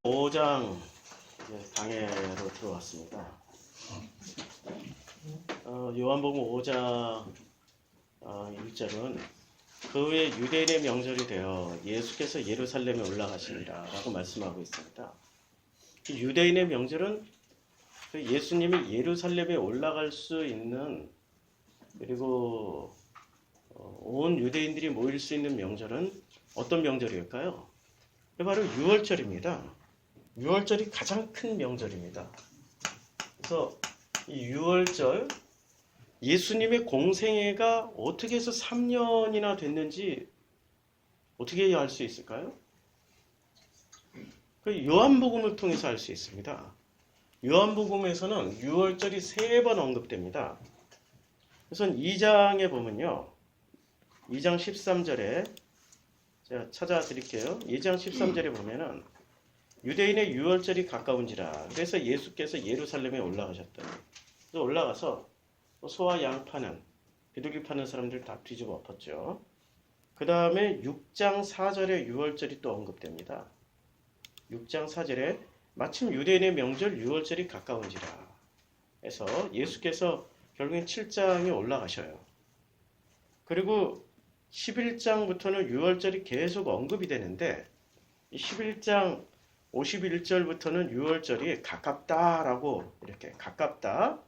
5장 강해로 들어왔습니다. 요한복음 5장 1절은 그 후에 유대인의 명절이 되어 예수께서 예루살렘에 올라가시니라 라고 말씀하고 있습니다. 유대인의 명절은 예수님이 예루살렘에 올라갈 수 있는, 그리고 온 유대인들이 모일 수 있는 명절은 어떤 명절일까요? 바로 6월절입니다. 6월절이 가장 큰 명절입니다. 그래서 이 6월절, 예수님의 공생애가 어떻게 해서 3년이나 됐는지 어떻게 알 수 있을까요? 그 요한복음을 통해서 알 수 있습니다. 요한복음에서는 6월절이 3번 언급됩니다. 우선 2장에 보면요, 2장 13절에 제가 찾아드릴게요. 2장 13절에 보면은 유대인의 6월절이 가까운지라, 그래서 예수께서 예루살렘에 올라가셨더니, 그래서 올라가서 소와 양 파는, 비둘기 파는 사람들 다 뒤집어 엎었죠. 그 다음에 6장 4절에 6월절이 또 언급됩니다. 6장 4절에 마침 유대인의 명절 6월절이 가까운지라 해서 예수께서 결국엔 7장에 올라가셔요. 그리고 11장부터는 6월절이 계속 언급이 되는데, 11장 51절부터는 6월절이 가깝다라고, 이렇게 가깝다,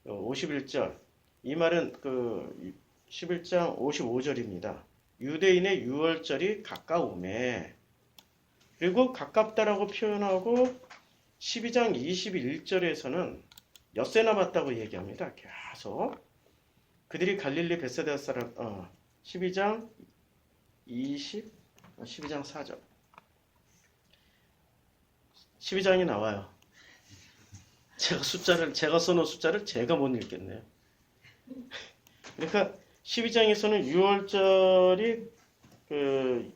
51절, 이 말은 그 11장 55절입니다. 유대인의 6월절이 가까움에, 그리고 가깝다라고 표현하고 12장 21절에서는 엿새 남았다고 얘기합니다. 계속 그들이 갈릴리 벳사다 사람 12장 4절 12장이 나와요. 제가 써놓은 숫자를 제가 못 읽겠네요. 그러니까 12장에서는 6월절이 그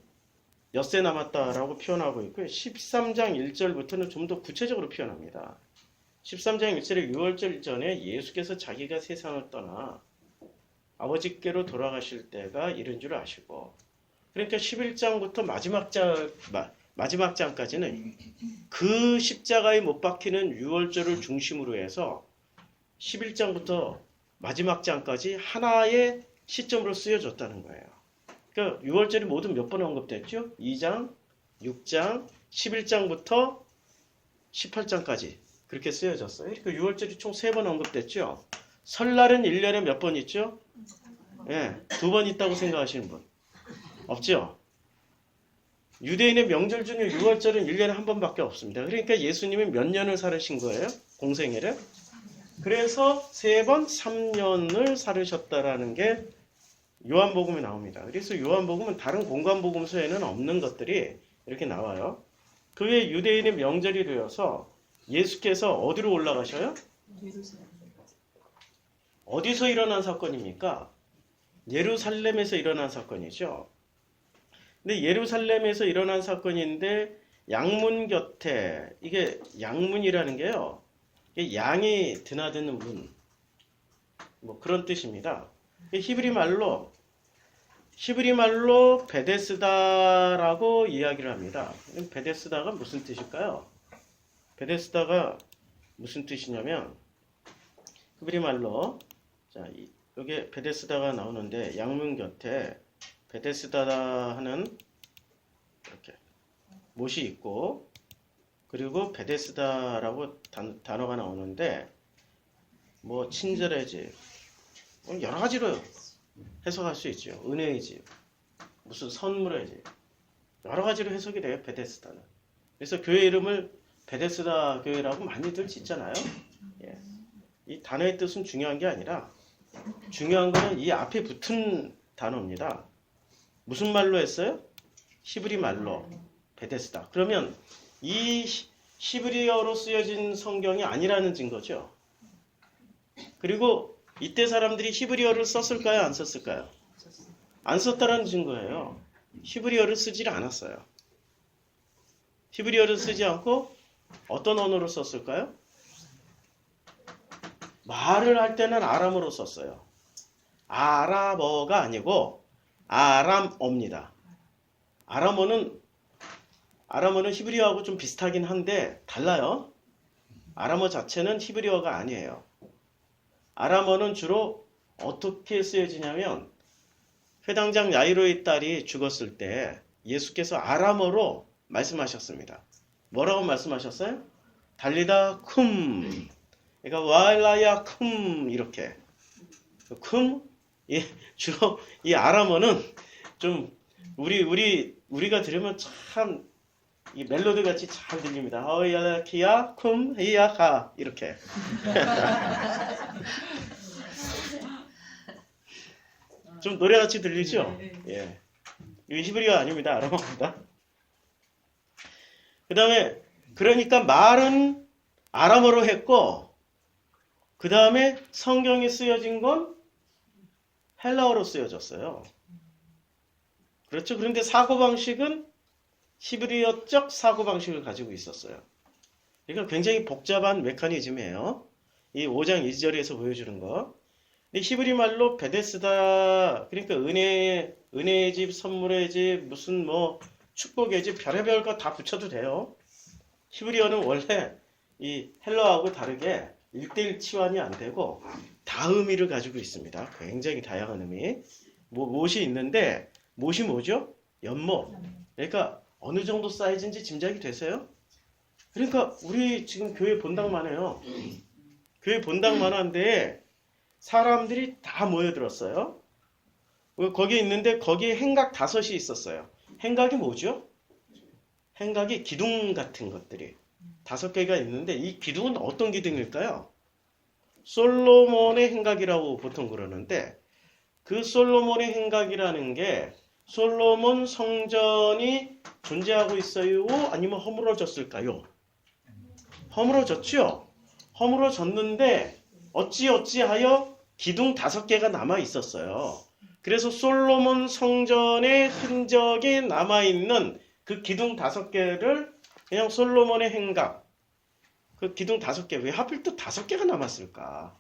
엿새 남았다라고 표현하고 있고요. 13장 1절부터는 좀 더 구체적으로 표현합니다. 13장 1절에 6월절 전에 예수께서 자기가 세상을 떠나 아버지께로 돌아가실 때가 이른 줄 아시고, 그러니까 11장부터 마지막 장까지는 그 십자가에 못 박히는 6월절을 중심으로 해서 11장부터 마지막 장까지 하나의 시점으로 쓰여졌다는 거예요. 그러니까 6월절이 모두 몇 번 언급됐죠? 2장, 6장, 11장부터 18장까지 그렇게 쓰여졌어요. 그러니까 6월절이 총 3번 언급됐죠? 설날은 1년에 몇 번 있죠? 예, 2번 있다고 생각하시는 분 없죠? 유대인의 명절 중에 6월절은 1년에 한 번밖에 없습니다. 그러니까 예수님이 몇 년을 살으신 거예요? 공생애를? 그래서 3번 3년을 살으셨다라는 게 요한복음에 나옵니다. 그래서 요한복음은 다른 공관복음서에는 없는 것들이 이렇게 나와요. 그 후에 유대인의 명절이 되어서 예수께서 어디로 올라가셔요? 어디서 일어난 사건입니까? 예루살렘에서 일어난 사건이죠. 근데 예루살렘에서 일어난 사건인데 양문 곁에, 이게 양문이라는 게요, 양이 드나드는 문, 뭐 그런 뜻입니다. 히브리 말로 베데스다라고 이야기를 합니다. 베데스다가 무슨 뜻일까요? 베데스다가 무슨 뜻이냐면, 히브리 말로, 자, 여기 베데스다가 나오는데 양문 곁에 베데스다 하는 이렇게 못이 있고, 그리고 베데스다라고 단어가 나오는데, 뭐 친절의 집, 여러 가지로 해석할 수 있죠. 은혜의 집, 무슨 선물의 집, 여러 가지로 해석이 돼요. 베데스다는. 그래서 교회 이름을 베데스다 교회라고 많이들 짓잖아요. 예. 이 단어의 뜻은 중요한 게 아니라, 중요한 거는 이 앞에 붙은 단어입니다. 무슨 말로 했어요? 히브리 말로 베데스다. 그러면 이 히브리어로 쓰여진 성경이 아니라는 증거죠. 그리고 이때 사람들이 히브리어를 썼을까요? 안 썼을까요? 안 썼다라는 증거예요. 히브리어를 쓰질 않았어요. 히브리어를 쓰지 않고 어떤 언어로 썼을까요? 말을 할 때는 아람어로 썼어요. 아람어가 아니고 아람어입니다. 아람어는 히브리어하고 좀 비슷하긴 한데 달라요. 아람어 자체는 히브리어가 아니에요. 아람어는 주로 어떻게 쓰여지냐면 회당장 야이로의 딸이 죽었을 때 예수께서 아람어로 말씀하셨습니다. 뭐라고 말씀하셨어요? 달리다 쿰. 그러니까 와일라야 쿰 이렇게. 쿰? 주로 이 아람어는 좀 우리가 들으면 참 이 멜로디 같이 잘 들립니다. 하이야키야 쿰 히야하 이렇게. 좀 노래같이 들리죠? 예. 이 히브리어 아닙니다. 아람어입니다. 그 다음에 그러니까 말은 아람어로 했고 그 다음에 성경이 쓰여진 건 헬라어로 쓰여졌어요. 그렇죠? 그런데 사고방식은 히브리어적 사고방식을 가지고 있었어요. 그러니까 굉장히 복잡한 메커니즘이에요. 이 5장 2절에서 보여주는 거. 히브리 말로 베데스다, 그러니까 은혜의 집, 선물의 집, 무슨 뭐 축복의 집, 별의별 거 다 붙여도 돼요. 히브리어는 원래 이 헬라어하고 다르게 1대1 치환이 안 되고 다의미를 가지고 있습니다. 굉장히 다양한 의미. 못이 있는데 못이 뭐죠? 연못. 그러니까 어느 정도 사이즈인지 짐작이 되세요? 그러니까 우리 지금 교회 본당만 해요. 교회 본당만 한데 사람들이 다 모여들었어요. 거기에 있는데 거기에 행각 5이 있었어요. 행각이 뭐죠? 행각이 기둥 같은 것들이 5개가 있는데 이 기둥은 어떤 기둥일까요? 솔로몬의 행각이라고 보통 그러는데 그 솔로몬의 행각이라는 게 솔로몬 성전이 존재하고 있어요? 아니면 허물어졌을까요? 허물어졌죠? 허물어졌는데 어찌하여 기둥 5개가 남아 있었어요. 그래서 솔로몬 성전의 흔적이 남아있는 그 기둥 5개를 그냥 솔로몬의 행각, 그 기둥 5개, 왜 하필 또 5개가 남았을까?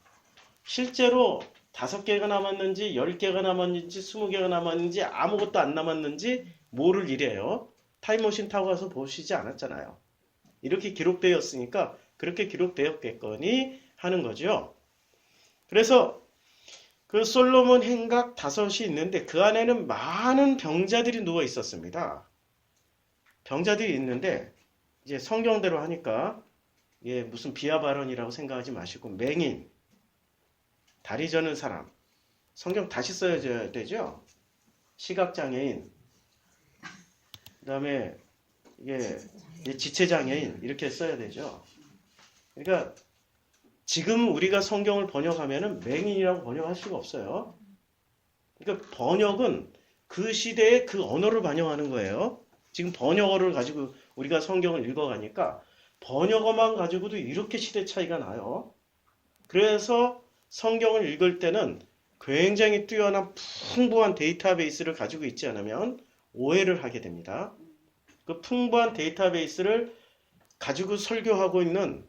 실제로 5개가 남았는지 10개가 남았는지 20개가 남았는지 아무것도 안 남았는지 모를 일이에요. 타임머신 타고 가서 보시지 않았잖아요. 이렇게 기록되었으니까 그렇게 기록되었겠거니 하는 거죠. 그래서 그 솔로몬 행각 5이 있는데 그 안에는 많은 병자들이 누워 있었습니다. 병자들이 있는데 이제 성경대로 하니까 무슨 비하 발언이라고 생각하지 마시고 맹인, 다리 저는 사람, 성경 다시 써야 되죠. 시각장애인, 그 다음에 지체장애인 이렇게 써야 되죠. 그러니까 지금 우리가 성경을 번역하면은 맹인이라고 번역할 수가 없어요. 그러니까 번역은 그 시대의 그 언어를 반영하는 거예요. 지금 번역어를 가지고 우리가 성경을 읽어가니까 번역어만 가지고도 이렇게 시대 차이가 나요. 그래서 성경을 읽을 때는 굉장히 뛰어난 풍부한 데이터베이스를 가지고 있지 않으면 오해를 하게 됩니다. 그 풍부한 데이터베이스를 가지고 설교하고 있는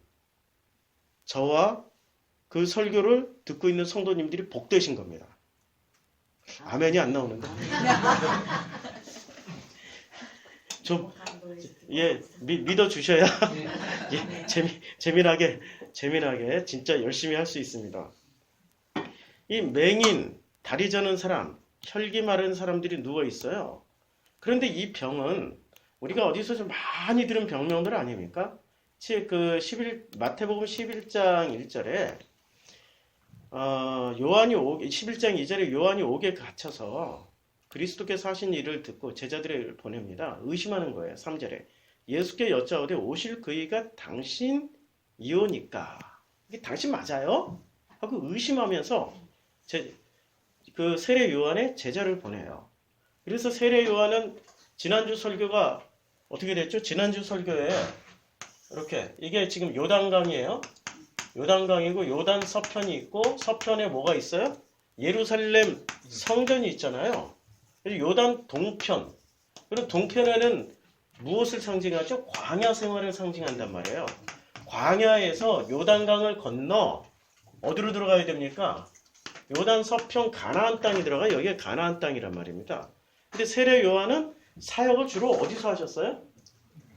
저와 그 설교를 듣고 있는 성도님들이 복되신 겁니다. 아멘이 안 나오는데. 좀 믿어주셔야 재미나게 진짜 열심히 할 수 있습니다. 이 맹인, 다리 저는 사람, 혈기 마른 사람들이 누워 있어요. 그런데 이 병은 우리가 어디서 좀 많이 들은 병명들 아닙니까? 마태복음 11장 1절에 요한이 11장 2절에 요한이 옥에 갇혀서 그리스도께서 하신 일을 듣고 제자들을 보냅니다. 의심하는 거예요. 3절에 예수께 여짜오되 오실 그이가 당신이오니까 이게 당신 맞아요? 하고 의심하면서 그 세례 요한의 제자를 보내요. 그래서 세례 요한은 지난주 설교가 어떻게 됐죠? 지난주 설교에 이렇게 이게 지금 요단강이에요. 요단강이고 요단 서편이 있고 서편에 뭐가 있어요? 예루살렘 성전이 있잖아요. 그래서 요단 동편. 그럼 동편에는 무엇을 상징하죠? 광야 생활을 상징한단 말이에요. 광야에서 요단강을 건너 어디로 들어가야 됩니까? 요단 서평 가나안 땅이 들어가 여기에 가나안 땅이란 말입니다. 근데 세례 요한은 사역을 주로 어디서 하셨어요?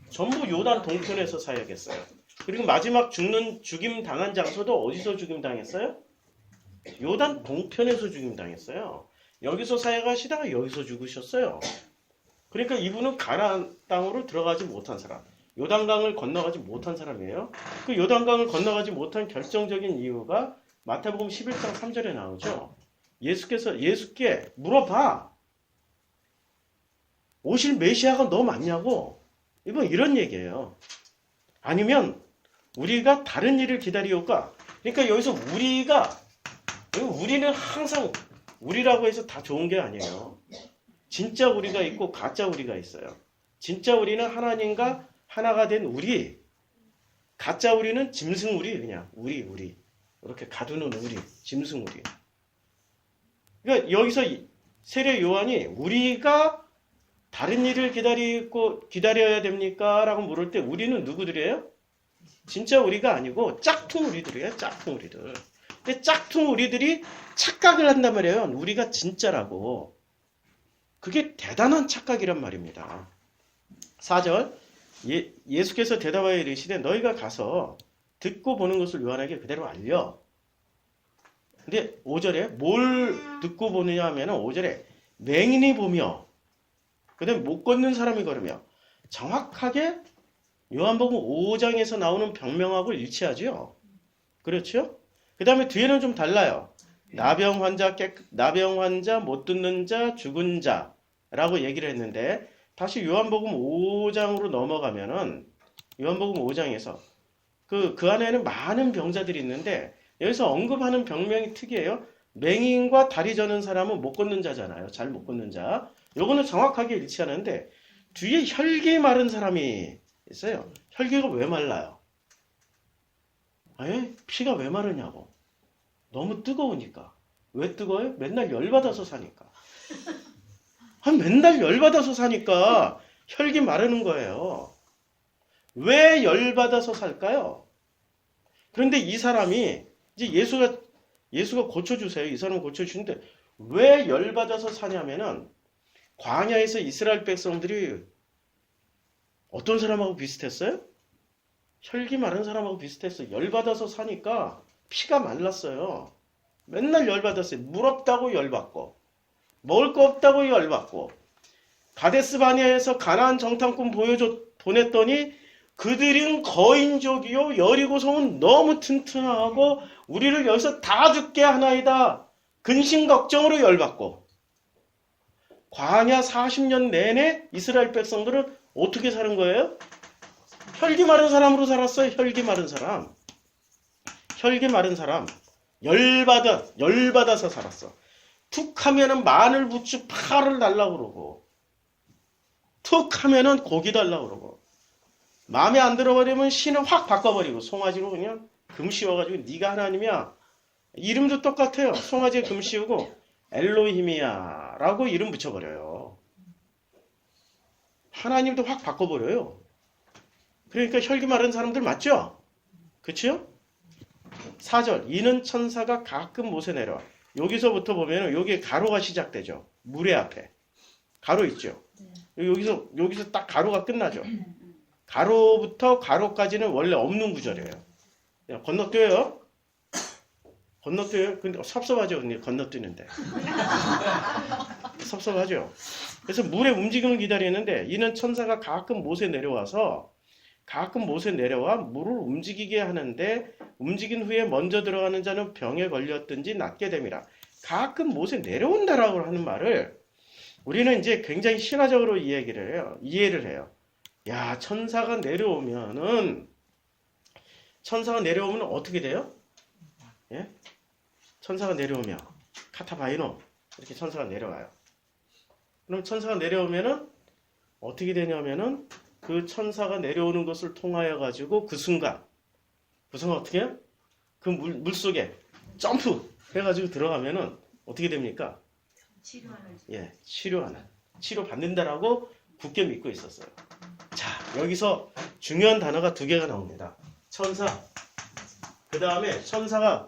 전부 요단 동편에서 사역했어요. 그리고 마지막 죽임 당한 장소도 어디서 죽임 당했어요? 요단 동편에서 죽임 당했어요. 여기서 사역하시다가 여기서 죽으셨어요. 그러니까 이분은 가나안 땅으로 들어가지 못한 사람, 요단강을 건너가지 못한 사람이에요. 그 요단강을 건너가지 못한 결정적인 이유가 마태복음 11장 3절에 나오죠. 예수께 물어봐. 오실 메시아가 너 맞냐고. 이건 이런 얘기예요. 아니면 우리가 다른 일을 기다리올까? 그러니까 여기서 우리는 항상 우리라고 해서 다 좋은 게 아니에요. 진짜 우리가 있고 가짜 우리가 있어요. 진짜 우리는 하나님과 하나가 된 우리, 가짜 우리는 짐승 우리, 그냥 우리 이렇게 가두는 우리, 짐승 우리. 그러니까 여기서 세례 요한이 우리가 다른 일을 기다려야 됩니까? 라고 물을 때 우리는 누구들이에요? 진짜 우리가 아니고 짝퉁 우리들이에요. 짝퉁 우리들. 근데 짝퉁 우리들이 착각을 한단 말이에요. 우리가 진짜라고. 그게 대단한 착각이란 말입니다. 4절 예수께서 대답하여 이르시되 너희가 가서 듣고 보는 것을 요한에게 그대로 알려. 근데 5절에 뭘 듣고 보느냐 하면 5절에 맹인이 보며 그 다음에 못 걷는 사람이 걸으며 정확하게 요한복음 5장에서 나오는 병명하고 일치하죠. 그렇죠? 그 다음에 뒤에는 좀 달라요. 나병 환자, 못 듣는 자, 죽은 자라고 얘기를 했는데 다시 요한복음 5장으로 넘어가면은 요한복음 5장에서 그 안에는 많은 병자들이 있는데 여기서 언급하는 병명이 특이해요. 맹인과 다리 저는 사람은 못 걷는 자잖아요. 잘 못 걷는 자. 요거는 정확하게 일치하는데 뒤에 혈기 마른 사람이 있어요. 혈기가 왜 말라요? 피가 왜 마르냐고. 너무 뜨거우니까. 왜 뜨거워요? 맨날 열받아서 사니까. 맨날 열받아서 사니까 혈기 마르는 거예요. 왜 열받아서 살까요? 그런데 이 사람이 이제 예수가 고쳐주세요. 이 사람을 고쳐주는데 왜 열받아서 사냐면은 광야에서 이스라엘 백성들이 어떤 사람하고 비슷했어요? 혈기 마른 사람하고 비슷했어요. 열받아서 사니까 피가 말랐어요. 맨날 열받았어요. 물 없다고 열받고 먹을 거 없다고 열받고 가데스 바네아에서 가나안 정탐꾼 보냈더니 그들은 거인족이요 여리고성은 너무 튼튼하고 우리를 여기서 다 죽게 하나이다. 근심 걱정으로 열받고 광야 40년 내내 이스라엘 백성들은 어떻게 사는 거예요? 혈기 마른 사람으로 살았어요. 혈기 마른 사람. 혈기 마른 사람. 열받아서 살았어. 툭 하면은 마늘, 부추, 파를 달라고 그러고 툭 하면은 고기 달라고 그러고 마음에 안 들어버리면 신을 확 바꿔버리고 송아지로 그냥 금 씌워가지고 네가 하나님이야. 이름도 똑같아요. 송아지에 금 씌우고 엘로힘이야 라고 이름 붙여버려요. 하나님도 확 바꿔버려요. 그러니까 혈기 마른 사람들 맞죠? 그치요? 4절 이는 천사가 가끔 못에 내려와. 여기서부터 보면 여기에 가로가 시작되죠. 물의 앞에 가로 있죠. 여기서 딱 가로가 끝나죠. 가로부터 가로까지는 원래 없는 구절이에요. 건너뛰어요. 근데 섭섭하죠. 근데 건너뛰는데 섭섭하죠. 그래서 물의 움직임을 기다리는데 이는 천사가 가끔 못에 내려와 물을 움직이게 하는데 움직인 후에 먼저 들어가는 자는 병에 걸렸든지 낫게 됨이라. 가끔 못에 내려온다라고 하는 말을 우리는 이제 굉장히 신화적으로 이해를 해요. 야, 천사가 내려오면 어떻게 돼요? 예? 천사가 내려오면 카타바이노 이렇게 천사가 내려와요. 그럼 천사가 내려오면은 어떻게 되냐면은 그 천사가 내려오는 것을 통하여 가지고 그 순간 어떻게 해요? 그 물 속에 점프 해가지고 들어가면은 어떻게 됩니까? 치료 받는다라고 굳게 믿고 있었어요. 자, 여기서 중요한 단어가 두 개가 나옵니다. 천사. 그 다음에 천사가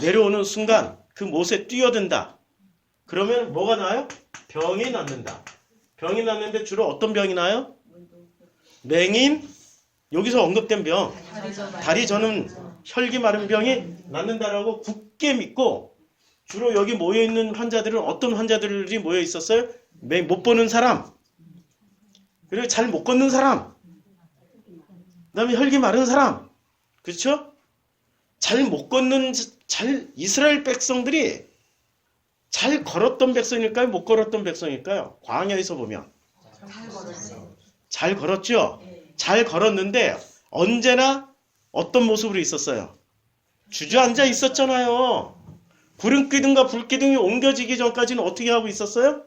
내려오는 순간 그 못에 뛰어든다. 그러면 뭐가 나요? 병이 낫는다. 병이 낫는데 주로 어떤 병이 나요? 맹인, 여기서 언급된 병, 다리 저는 혈기 마른 병이 낫는다라고 굳게 믿고 주로 여기 모여있는 환자들은 어떤 환자들이 모여 있었어요? 못 보는 사람, 그리고 잘 못 걷는 사람, 그 다음에 혈기 마른 사람, 그렇죠? 잘 못 걷는, 이스라엘 백성들이 잘 걸었던 백성일까요? 못 걸었던 백성일까요? 광야에서 보면 잘 걸었죠? 잘 걸었는데 언제나 어떤 모습으로 있었어요? 주저앉아 있었잖아요. 구름기둥과 불기둥이 옮겨지기 전까지는 어떻게 하고 있었어요?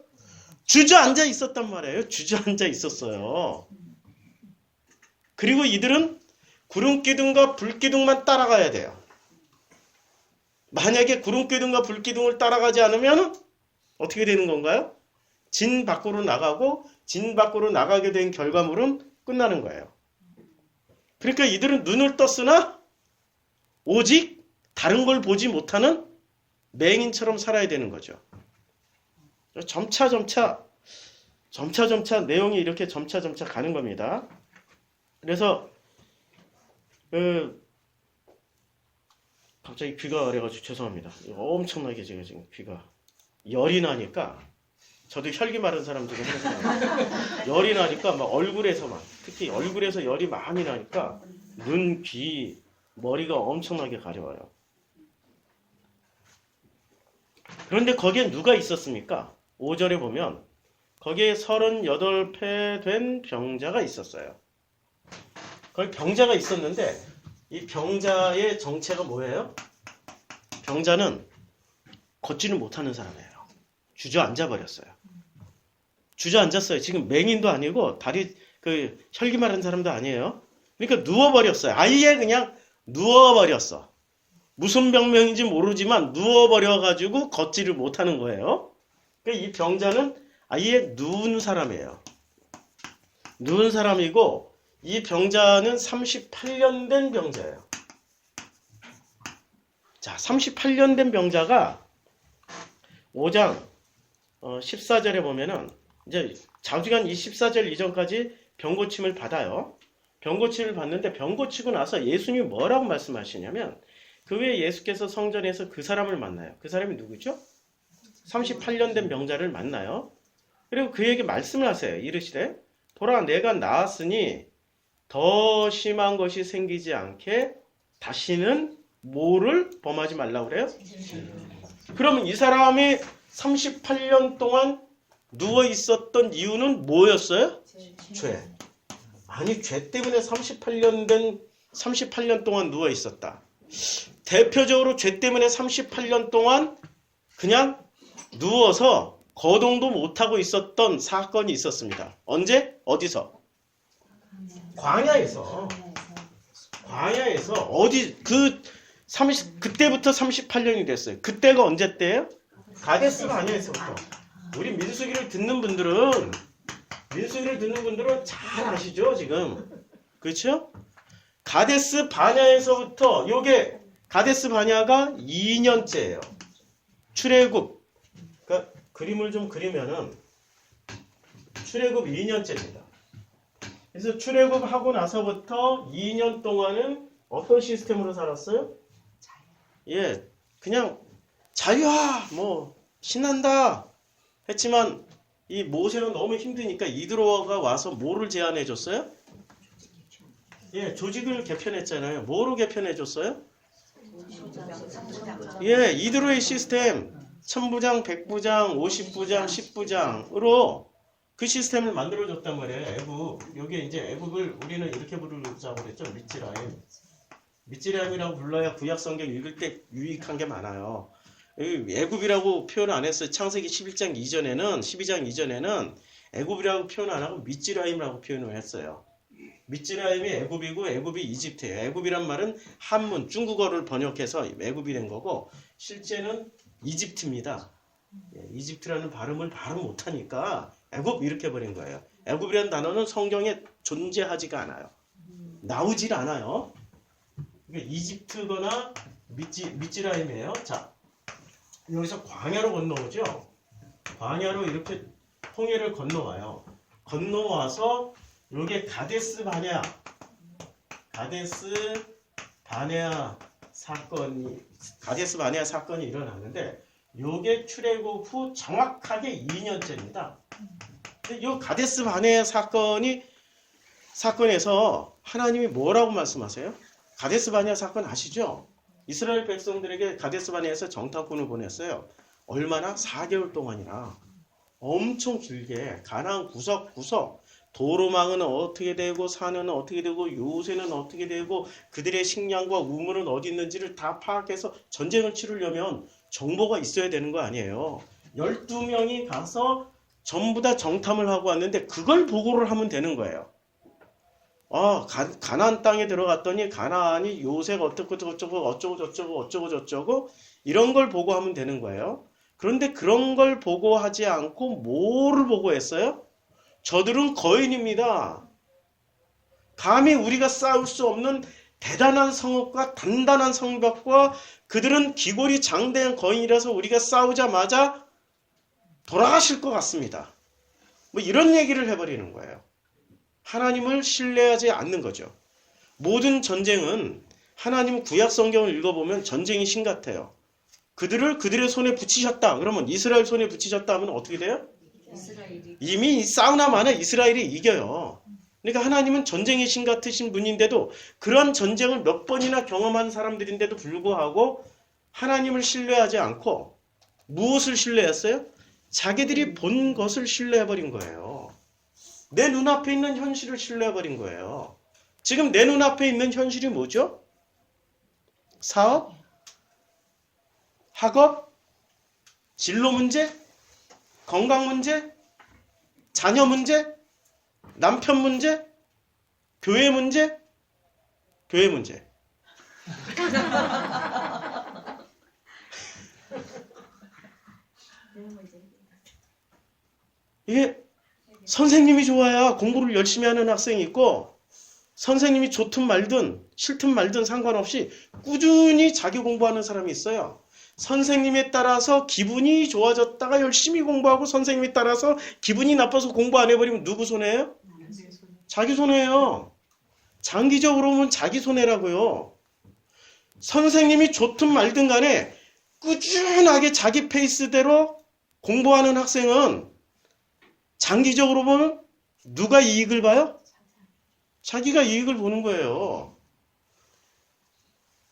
주저앉아 있었단 말이에요. 주저앉아 있었어요. 그리고 이들은 구름기둥과 불기둥만 따라가야 돼요. 만약에 구름기둥과 불기둥을 따라가지 않으면 어떻게 되는 건가요? 진 밖으로 나가고 진 밖으로 나가게 된 결과물은 끝나는 거예요. 그러니까 이들은 눈을 떴으나 오직 다른 걸 보지 못하는 맹인처럼 살아야 되는 거죠. 점차 내용이 이렇게 점차 가는 겁니다. 그래서 갑자기 귀가 어려가지고 죄송합니다. 엄청나게 제가 지금 귀가 열이 나니까 저도 혈기 마른 사람 중에 하나 열이 나니까 막 얼굴에서만 특히 얼굴에서 열이 많이 나니까 눈, 귀, 머리가 엄청나게 가려워요. 그런데 거기에 누가 있었습니까? 5절에 보면 거기에 38폐 된 병자가 있었어요. 거기 병자가 있었는데 이 병자의 정체가 뭐예요? 병자는 걷지를 못하는 사람이에요. 주저앉아 버렸어요. 주저앉았어요. 지금 맹인도 아니고 다리 혈기 마른 사람도 아니에요. 그러니까 누워버렸어요. 아예 그냥 누워버렸어. 무슨 병명인지 모르지만 누워버려가지고 걷지를 못하는 거예요. 그러니까 이 병자는 아예 누운 사람이에요. 누운 사람이고 이 병자는 38년 된 병자예요. 자, 38년 된 병자가 5장 14절에 보면은 이제 자주간 이 14절 이전까지 병고침을 받아요. 병고침을 받는데 병고치고 나서 예수님이 뭐라고 말씀하시냐면 그 후에 예수께서 성전에서 그 사람을 만나요. 그 사람이 누구죠? 38년 된 병자를 만나요. 그리고 그에게 말씀을 하세요. 이르시되 보라 내가 나았으니 더 심한 것이 생기지 않게 다시는 뭐를 범하지 말라고 그래요? 그러면 이 사람이 38년 동안 누워 있었던 이유는 뭐였어요? 죄. 아니 죄 때문에 38년 동안 누워 있었다. 대표적으로 죄 때문에 38년 동안 그냥 누워서 거동도 못하고 있었던 사건이 있었습니다. 언제? 어디서? 광야에서 어디 그때부터 38년이 됐어요. 그때가 언제 때예요? 가데스 바냐에서부터. 우리 민수기를 듣는 분들은 잘 아시죠 지금. 그렇죠? 가데스 바냐에서부터 요게 가데스 바냐가 2년째예요. 출애굽. 그러니까 그림을 좀 그리면은 출애굽 2년째입니다. 그래서 출애굽하고 나서부터 2년 동안은 어떤 시스템으로 살았어요? 예, 그냥 자유야, 뭐 신난다 했지만 이 모세는 너무 힘드니까 이드로가 와서 뭐를 제안해 줬어요? 예, 조직을 개편했잖아요. 뭐로 개편해 줬어요? 예, 이드로의 시스템 1000부장, 100부장, 50부장, 10부장으로 그 시스템을 만들어줬단 말이에요. 애굽. 여기 이제 애굽을 우리는 이렇게 부르자고 그랬죠. 미츠라임. 미츠라임이라고 불러야 구약 성경 읽을 때 유익한 게 많아요. 애굽이라고 표현 안 했어요. 창세기 11장 이전에는 12장 이전에는 애굽이라고 표현 안 하고 미츠라임이라고 표현을 했어요. 미츠라임이 애굽이고 애굽이 이집트예요. 애굽이란 말은 한문 중국어를 번역해서 애굽이 된 거고 실제는 이집트입니다. 이집트라는 발음을 발음 못하니까 애굽 이렇게 버린 거예요. 애굽이라는 단어는 성경에 존재하지가 않아요. 나오질 않아요. 이집트거나 미츠라임이에요. 자, 여기서 광야로 건너오죠. 광야로 이렇게 홍해를 건너와요. 건너와서 요게 가데스 바네아 사건이 일어나는데 요게 출애굽 후 정확하게 2년째입니다. 근데 요 가데스 바네아 사건에서 하나님이 뭐라고 말씀하세요? 가데스 바네아 사건 아시죠? 이스라엘 백성들에게 가데스 바네아에서 정탐꾼을 보냈어요. 얼마나? 4개월 동안이나 엄청 길게 가나안 구석구석 도로망은 어떻게 되고 산은 어떻게 되고 요새는 어떻게 되고 그들의 식량과 우물은 어디 있는지를 다 파악해서 전쟁을 치르려면 정보가 있어야 되는 거 아니에요. 12명이 가서 전부 다 정탐을 하고 왔는데 그걸 보고를 하면 되는 거예요. 가나안 땅에 들어갔더니 가나안이 요새가 어쩌고 저쩌고 이런 걸 보고하면 되는 거예요. 그런데 그런 걸 보고하지 않고 뭐를 보고했어요? 저들은 거인입니다. 감히 우리가 싸울 수 없는 대단한 성읍과 단단한 성벽과 그들은 기골이 장대한 거인이라서 우리가 싸우자마자 돌아가실 것 같습니다. 뭐 이런 얘기를 해버리는 거예요. 하나님을 신뢰하지 않는 거죠. 모든 전쟁은 하나님 구약 성경을 읽어보면 전쟁이 신 같아요. 그들의 손에 붙이셨다. 그러면 이스라엘 손에 붙이셨다 하면 어떻게 돼요? 이미 싸우나 마나 이스라엘이 이겨요. 그러니까 하나님은 전쟁의 신 같으신 분인데도 그런 전쟁을 몇 번이나 경험한 사람들인데도 불구하고 하나님을 신뢰하지 않고 무엇을 신뢰했어요? 자기들이 본 것을 신뢰해버린 거예요. 내 눈앞에 있는 현실을 신뢰해버린 거예요. 지금 내 눈앞에 있는 현실이 뭐죠? 사업? 학업? 진로 문제? 건강 문제? 자녀 문제? 남편 문제? 교회 문제? 교회 문제. 이게 선생님이 좋아야 공부를 열심히 하는 학생이 있고 선생님이 좋든 말든 싫든 말든 상관없이 꾸준히 자기 공부하는 사람이 있어요. 선생님에 따라서 기분이 좋아졌다가 열심히 공부하고 선생님에 따라서 기분이 나빠서 공부 안 해버리면 누구 손해예요? 자기 손해예요. 장기적으로 보면 자기 손해라고요. 선생님이 좋든 말든 간에 꾸준하게 자기 페이스대로 공부하는 학생은 장기적으로 보면 누가 이익을 봐요? 자기가 이익을 보는 거예요.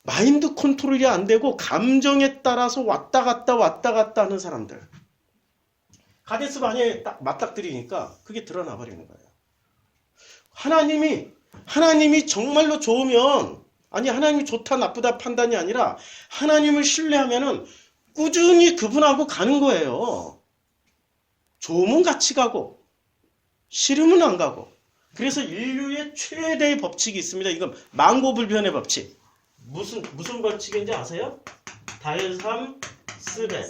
마인드 컨트롤이 안 되고 감정에 따라서 왔다 갔다 하는 사람들. 가데스 바네아에 딱 맞닥뜨리니까 그게 드러나 버리는 거예요. 하나님이 정말로 좋으면 하나님이 좋다 나쁘다 판단이 아니라 하나님을 신뢰하면은 꾸준히 그분하고 가는 거예요. 좋으면 같이 가고 싫으면 안 가고. 그래서 인류의 최대의 법칙이 있습니다. 이건 망고불변의 법칙. 무슨 법칙인지 아세요? 달삼 쓰배.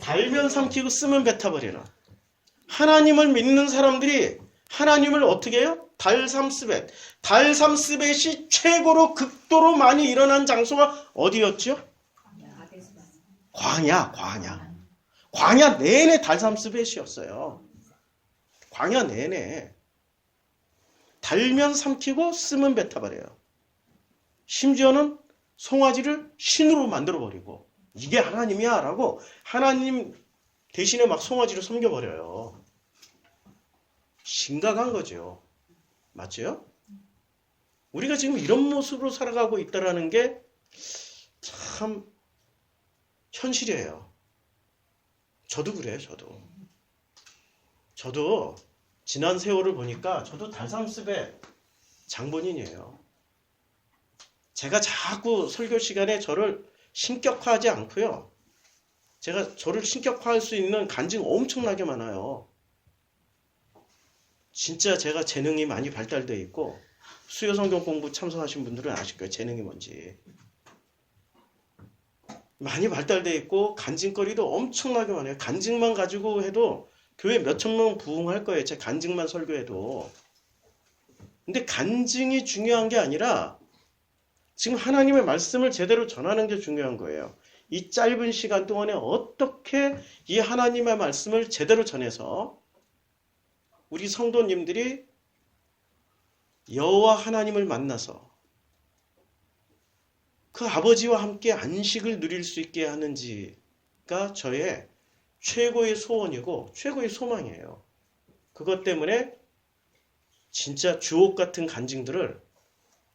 달면 삼키고 쓰면 뱉어버리는. 하나님을 믿는 사람들이 하나님을 어떻게 해요? 달삼스벳. 달삼스벳이 최고로 극도로 많이 일어난 장소가 어디였죠? 광야. 광야 내내 달삼스벳이었어요. 광야 내내. 달면 삼키고 쓰면 뱉어버려요. 심지어는 송아지를 신으로 만들어버리고 이게 하나님이야 라고 하나님 대신에 막 송아지를 섬겨버려요. 심각한 거죠. 맞죠? 우리가 지금 이런 모습으로 살아가고 있다는 게 참 현실이에요. 저도 그래요. 저도 지난 세월을 보니까 저도 달삼습의 장본인이에요. 제가 자꾸 설교 시간에 저를 신격화하지 않고요. 제가 저를 신격화할 수 있는 간증 엄청나게 많아요. 진짜 제가 재능이 많이 발달되어 있고 수요성경 공부 참석하신 분들은 아실 거예요. 재능이 뭔지. 많이 발달되어 있고 간증거리도 엄청나게 많아요. 간증만 가지고 해도 교회 몇천 명 부흥할 거예요. 제 간증만 설교해도. 근데 간증이 중요한 게 아니라 지금 하나님의 말씀을 제대로 전하는 게 중요한 거예요. 이 짧은 시간 동안에 어떻게 이 하나님의 말씀을 제대로 전해서 우리 성도님들이 여호와 하나님을 만나서 그 아버지와 함께 안식을 누릴 수 있게 하는지가 저의 최고의 소원이고 최고의 소망이에요. 그것 때문에 진짜 주옥 같은 간증들을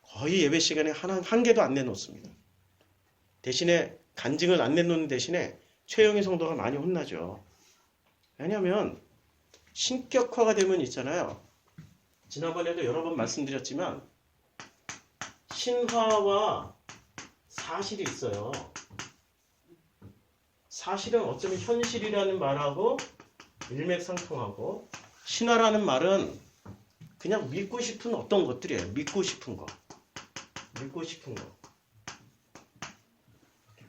거의 예배 시간에 한 개도 안 내놓습니다. 대신에 간증을 안 내놓는 대신에 최영희 성도가 많이 혼나죠. 왜냐하면 신격화가 되면 있잖아요. 지난번에도 여러 번 말씀드렸지만 신화와 사실이 있어요. 사실은 어쩌면 현실이라는 말하고 일맥상통하고, 신화라는 말은 그냥 믿고 싶은 어떤 것들이에요. 믿고 싶은 거.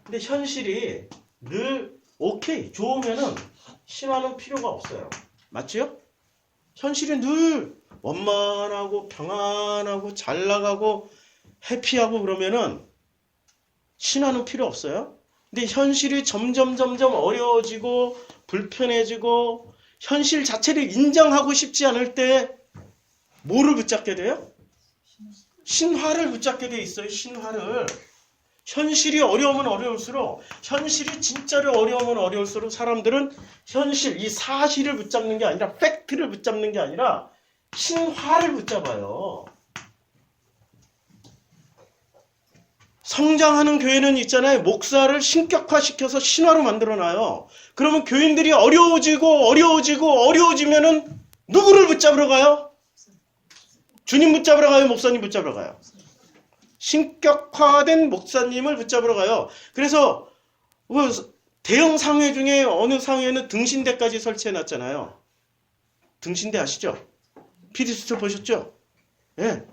근데 현실이 늘 오케이, 좋으면은 신화는 필요가 없어요. 맞죠? 현실이 늘 원만하고 평안하고 잘 나가고 해피하고 그러면은 신화는 필요 없어요. 근데 현실이 점점 어려워지고 불편해지고 현실 자체를 인정하고 싶지 않을 때 뭐를 붙잡게 돼요? 신화를 붙잡게 돼 있어요. 신화를. 현실이 어려우면 어려울수록, 현실이 진짜로 어려우면 어려울수록 사람들은 현실, 이 사실을 붙잡는 게 아니라, 팩트를 붙잡는 게 아니라 신화를 붙잡아요. 성장하는 교회는 있잖아요. 목사를 신격화시켜서 신화로 만들어놔요. 그러면 교인들이 어려워지면은 누구를 붙잡으러 가요? 주님 붙잡으러 가요? 목사님 붙잡으러 가요? 신격화된 목사님을 붙잡으러 가요. 그래서 대형 상회 중에 어느 상회는 등신대까지 설치해놨잖아요. 등신대 아시죠? 피디스트 보셨죠? 예.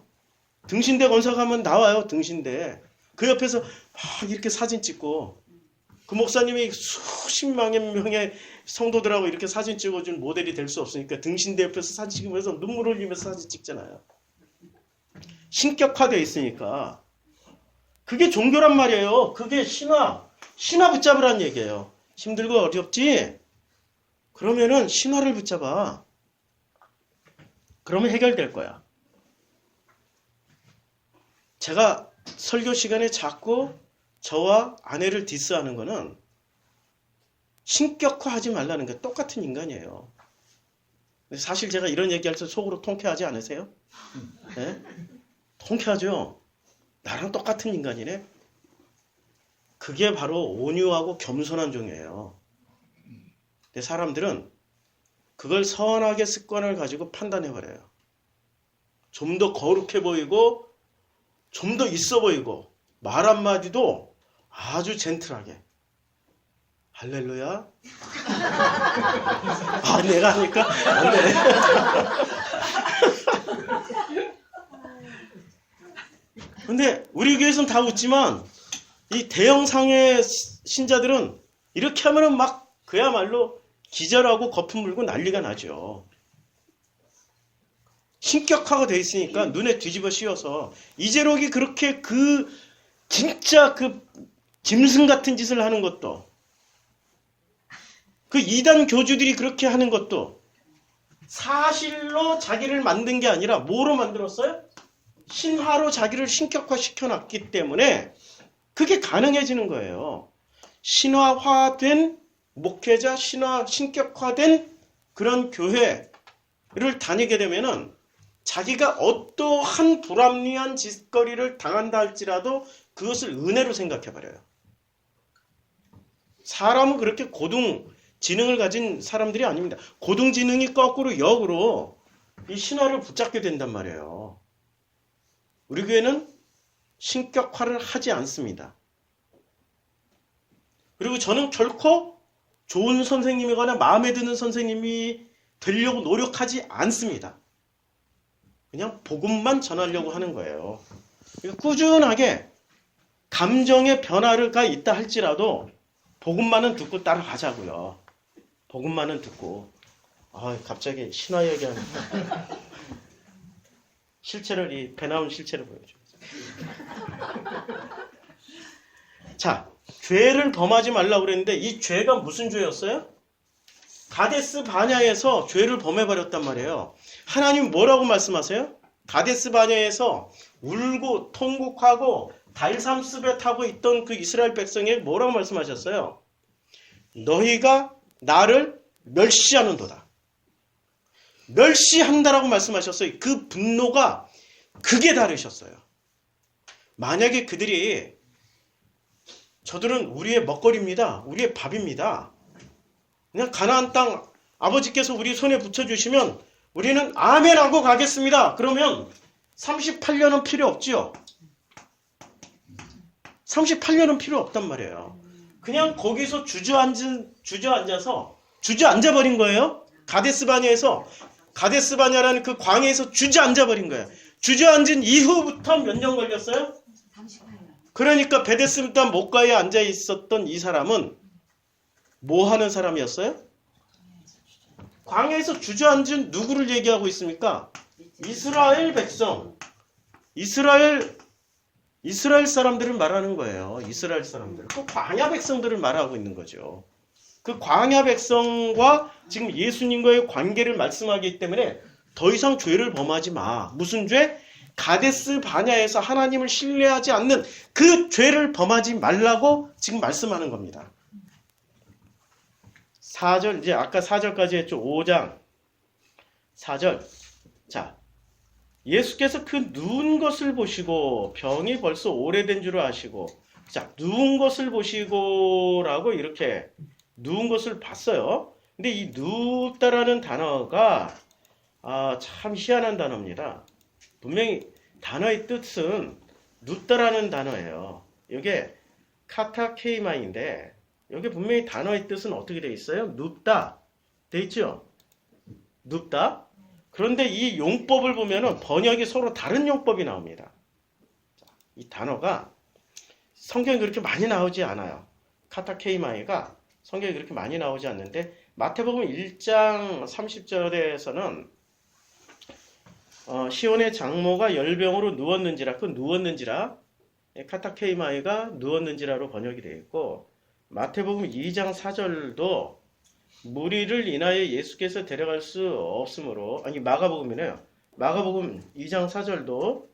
등신대 건설하면 나와요. 등신대. 그 옆에서 이렇게 사진 찍고, 그 목사님이 수십만 명의 성도들하고 이렇게 사진 찍어준 모델이 될 수 없으니까 등신대 옆에서 사진 찍으면서 눈물 흘리면서 사진 찍잖아요. 신격화되어 있으니까. 그게 종교란 말이에요. 그게 신화 붙잡으란 얘기예요. 힘들고 어렵지? 그러면은 신화를 붙잡아. 그러면 해결될 거야. 제가 설교 시간에 자꾸 저와 아내를 디스하는 거는 신격화하지 말라는 게 똑같은 인간이에요. 사실 제가 이런 얘기할 때 속으로 통쾌하지 않으세요? 네? 통쾌하죠? 나랑 똑같은 인간이네? 그게 바로 온유하고 겸손한 종이에요. 근데 사람들은 그걸 선하게 습관을 가지고 판단해버려요. 좀 더 거룩해 보이고 좀 더 있어 보이고 말 한마디도 아주 젠틀하게. 할렐루야. 내가 하니까 안 돼. 근데 우리 교회에서는 다 웃지만 이 대형 상회 신자들은 이렇게 하면은 막 그야말로 기절하고 거품 물고 난리가 나죠. 신격화가 돼 있으니까 눈에 뒤집어 씌워서 이재록이 그렇게 진짜 짐승 같은 짓을 하는 것도, 그 이단 교주들이 그렇게 하는 것도 사실로 자기를 만든 게 아니라 뭐로 만들었어요? 신화로 자기를 신격화 시켜놨기 때문에 그게 가능해지는 거예요. 신화화된 목회자, 신격화된 그런 교회를 다니게 되면은 자기가 어떠한 불합리한 짓거리를 당한다 할지라도 그것을 은혜로 생각해버려요. 사람은 그렇게 고등지능을 가진 사람들이 아닙니다. 고등지능이 거꾸로 역으로 이 신화를 붙잡게 된단 말이에요. 우리 교회는 신격화를 하지 않습니다. 그리고 저는 결코 좋은 선생님이거나 마음에 드는 선생님이 되려고 노력하지 않습니다. 그냥 복음만 전하려고 하는 거예요. 꾸준하게 감정의 변화가 있다 할지라도 복음만은 듣고 따라가자고요. 복음만은 듣고. 갑자기 신화 얘기하니까 배 나온 실체를 보여줘. 자, 죄를 범하지 말라고 그랬는데 이 죄가 무슨 죄였어요? 가데스 바냐에서 죄를 범해버렸단 말이에요. 하나님 뭐라고 말씀하세요? 가데스 바냐에서 울고 통곡하고 달삼스베 타고 있던 그 이스라엘 백성에게 뭐라고 말씀하셨어요? 너희가 나를 멸시하는도다. 멸시한다라고 말씀하셨어요. 그 분노가 극에 달으셨어요. 만약에 그들이 저들은 우리의 먹거리입니다. 우리의 밥입니다. 그냥 가나안 땅 아버지께서 우리 손에 붙여주시면 우리는 아멘하고 가겠습니다. 그러면 38년은 필요 없지요. 38년은 필요 없단 말이에요. 그냥 거기서 주저앉아서 주저앉아버린 거예요. 가데스바냐에서 가데스바냐라는 그 광야에서 주저앉아버린 거예요. 주저앉은 이후부터 몇 년 걸렸어요? 38년. 그러니까 베데스다 목가에 앉아 있었던 이 사람은 뭐 하는 사람이었어요? 광야에서 주저앉은 누구를 얘기하고 있습니까? 이스라엘 백성. 이스라엘 사람들을 말하는 거예요. 이스라엘 사람들. 그 광야 백성들을 말하고 있는 거죠. 그 광야 백성과 지금 예수님과의 관계를 말씀하기 때문에 더 이상 죄를 범하지 마. 무슨 죄? 가데스 바냐에서 하나님을 신뢰하지 않는 그 죄를 범하지 말라고 지금 말씀하는 겁니다. 4절, 이제 아까 4절까지 했죠. 5장 4절. 자, 예수께서 그 누운 것을 보시고 병이 벌써 오래된 줄 아시고, 자, 누운 것을 보시고라고 이렇게 누운 것을 봤어요. 근데 이 눕다라는 단어가 참 희한한 단어입니다. 분명히 단어의 뜻은 눕다라는 단어예요. 이게 카타케이마인데 여기 분명히 단어의 뜻은 어떻게 되어 있어요? 눕다 되어 있죠? 눕다. 그런데 이 용법을 보면은 번역이 서로 다른 용법이 나옵니다. 이 단어가 성경에 그렇게 많이 나오지 않아요. 카타케이마이가 성경에 그렇게 많이 나오지 않는데 마태복음 1장 30절에서는 시온의 장모가 열병으로 누웠는지라, 그 누웠는지라 카타케이마이가 누웠는지라로 번역이 되어 있고, 마태복음 2장 4절도 무리를 인하여 예수께서 데려갈 수 없으므로, 아니 마가복음이네요. 마가복음 2장 4절도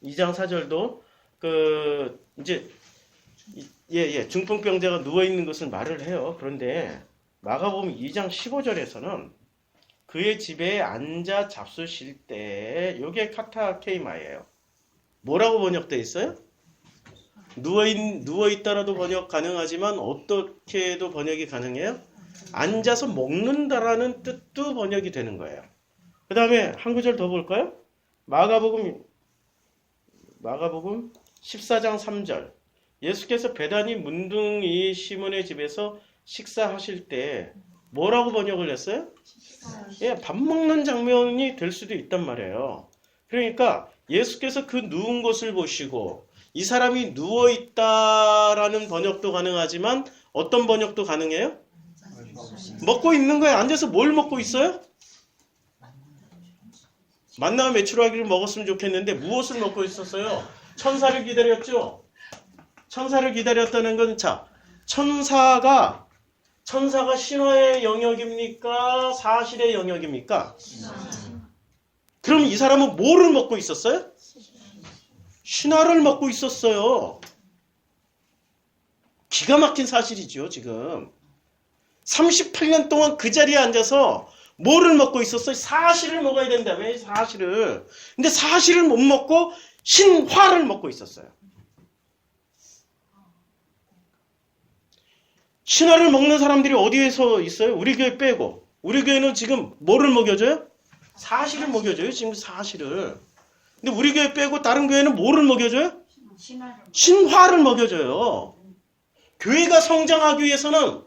2장 4절도 그 이제 중풍병자가 누워 있는 것을 말을 해요. 그런데 마가복음 2장 15절에서는 그의 집에 앉아 잡수실 때, 이게 카타케이마예요. 뭐라고 번역되어 있어요? 누워있다라도 번역 가능하지만 어떻게도 번역이 가능해요? 앉아서 먹는다라는 뜻도 번역이 되는 거예요. 그 다음에 한 구절 더 볼까요? 마가복음 14장 3절. 예수께서 베다니 문둥이 시몬의 집에서 식사하실 때 뭐라고 번역을 했어요? 예, 밥 먹는 장면이 될 수도 있단 말이에요. 그러니까 예수께서 그 누운 것을 보시고, 이 사람이 누워있다라는 번역도 가능하지만 어떤 번역도 가능해요? 먹고 있는 거예요. 앉아서 뭘 먹고 있어요? 만나와 메추라기를 먹었으면 좋겠는데 무엇을 먹고 있었어요? 천사를 기다렸죠? 천사를 기다렸다는 건, 자, 천사가 신화의 영역입니까? 사실의 영역입니까? 그럼 이 사람은 뭐를 먹고 있었어요? 신화를 먹고 있었어요. 기가 막힌 사실이죠, 지금. 38년 동안 그 자리에 앉아서 뭐를 먹고 있었어요? 사실을 먹어야 된다며, 사실을. 근데 사실을 못 먹고 신화를 먹고 있었어요. 신화를 먹는 사람들이 어디에서 있어요? 우리 교회 빼고. 우리 교회는 지금 뭐를 먹여줘요? 사실을 먹여줘요, 지금 사실을. 근데 우리 교회 빼고 다른 교회는 뭐를 먹여줘요? 신화를 먹여줘요. 교회가 성장하기 위해서는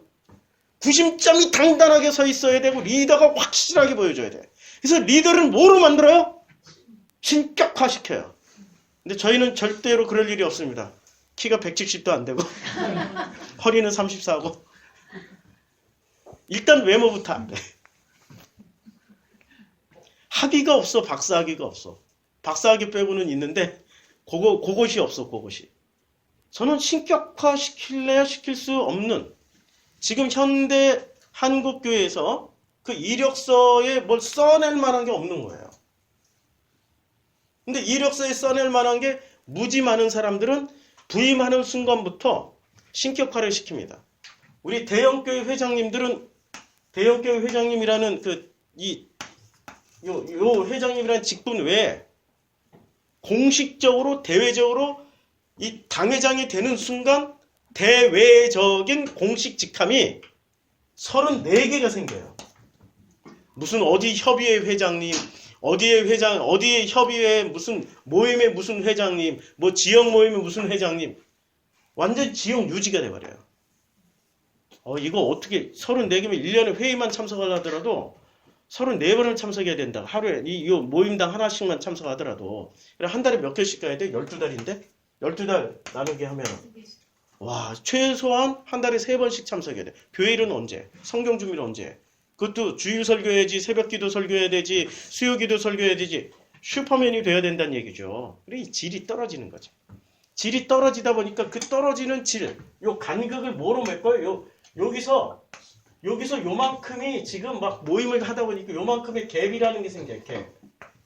구심점이 단단하게 서 있어야 되고 리더가 확실하게 보여줘야 돼. 그래서 리더를 뭐로 만들어요? 신격화시켜요. 근데 저희는 절대로 그럴 일이 없습니다. 키가 170도 안 되고 허리는 34고 일단 외모부터 안 돼. 학위가 없어. 박사학위가 없어. 박사학위 빼고는 있는데 그것이 없어. 그것이. 저는 신격화 시킬래야 시킬 수 없는 지금 현대 한국교회에서 그 이력서에 뭘 써낼 만한 게 없는 거예요. 근데 이력서에 써낼 만한 게 무지 많은 사람들은 부임하는 순간부터 신격화를 시킵니다. 우리 대형교회 회장님들은 대형교회 회장님이라는 요 회장님이라는 직분 외에 공식적으로 대외적으로 이 당회장이 되는 순간 대외적인 공식 직함이 34개가 생겨요. 무슨 어디 협의회 회장님, 어디의 회장, 어디의 협의회 무슨 모임의 무슨 회장님, 뭐 지역 모임의 무슨 회장님, 완전 지역 유지가 돼버려요. 이거 어떻게 34개면 1년에 회의만 참석하려 하더라도 34번을 참석해야 된다. 하루에 이 모임당 하나씩만 참석하더라도 한 달에 몇 개씩 가야 돼? 12달인데? 12달 나누게 하면 와, 최소한 한 달에 3번씩 참석해야 돼. 교회일은 언제? 성경 준비는 언제? 그것도 주일 설교해야지, 새벽 기도 설교해야 되지, 수요 기도 설교해야 되지. 슈퍼맨이 돼야 된다는 얘기죠. 그래, 이 질이 떨어지는 거죠. 질이 떨어지다 보니까 그 떨어지는 질, 요 간극을 뭐로 메꿔요? 여기서 요만큼이 지금 막 모임을 하다 보니까 요만큼의 갭이라는 게 생겨요. 갭.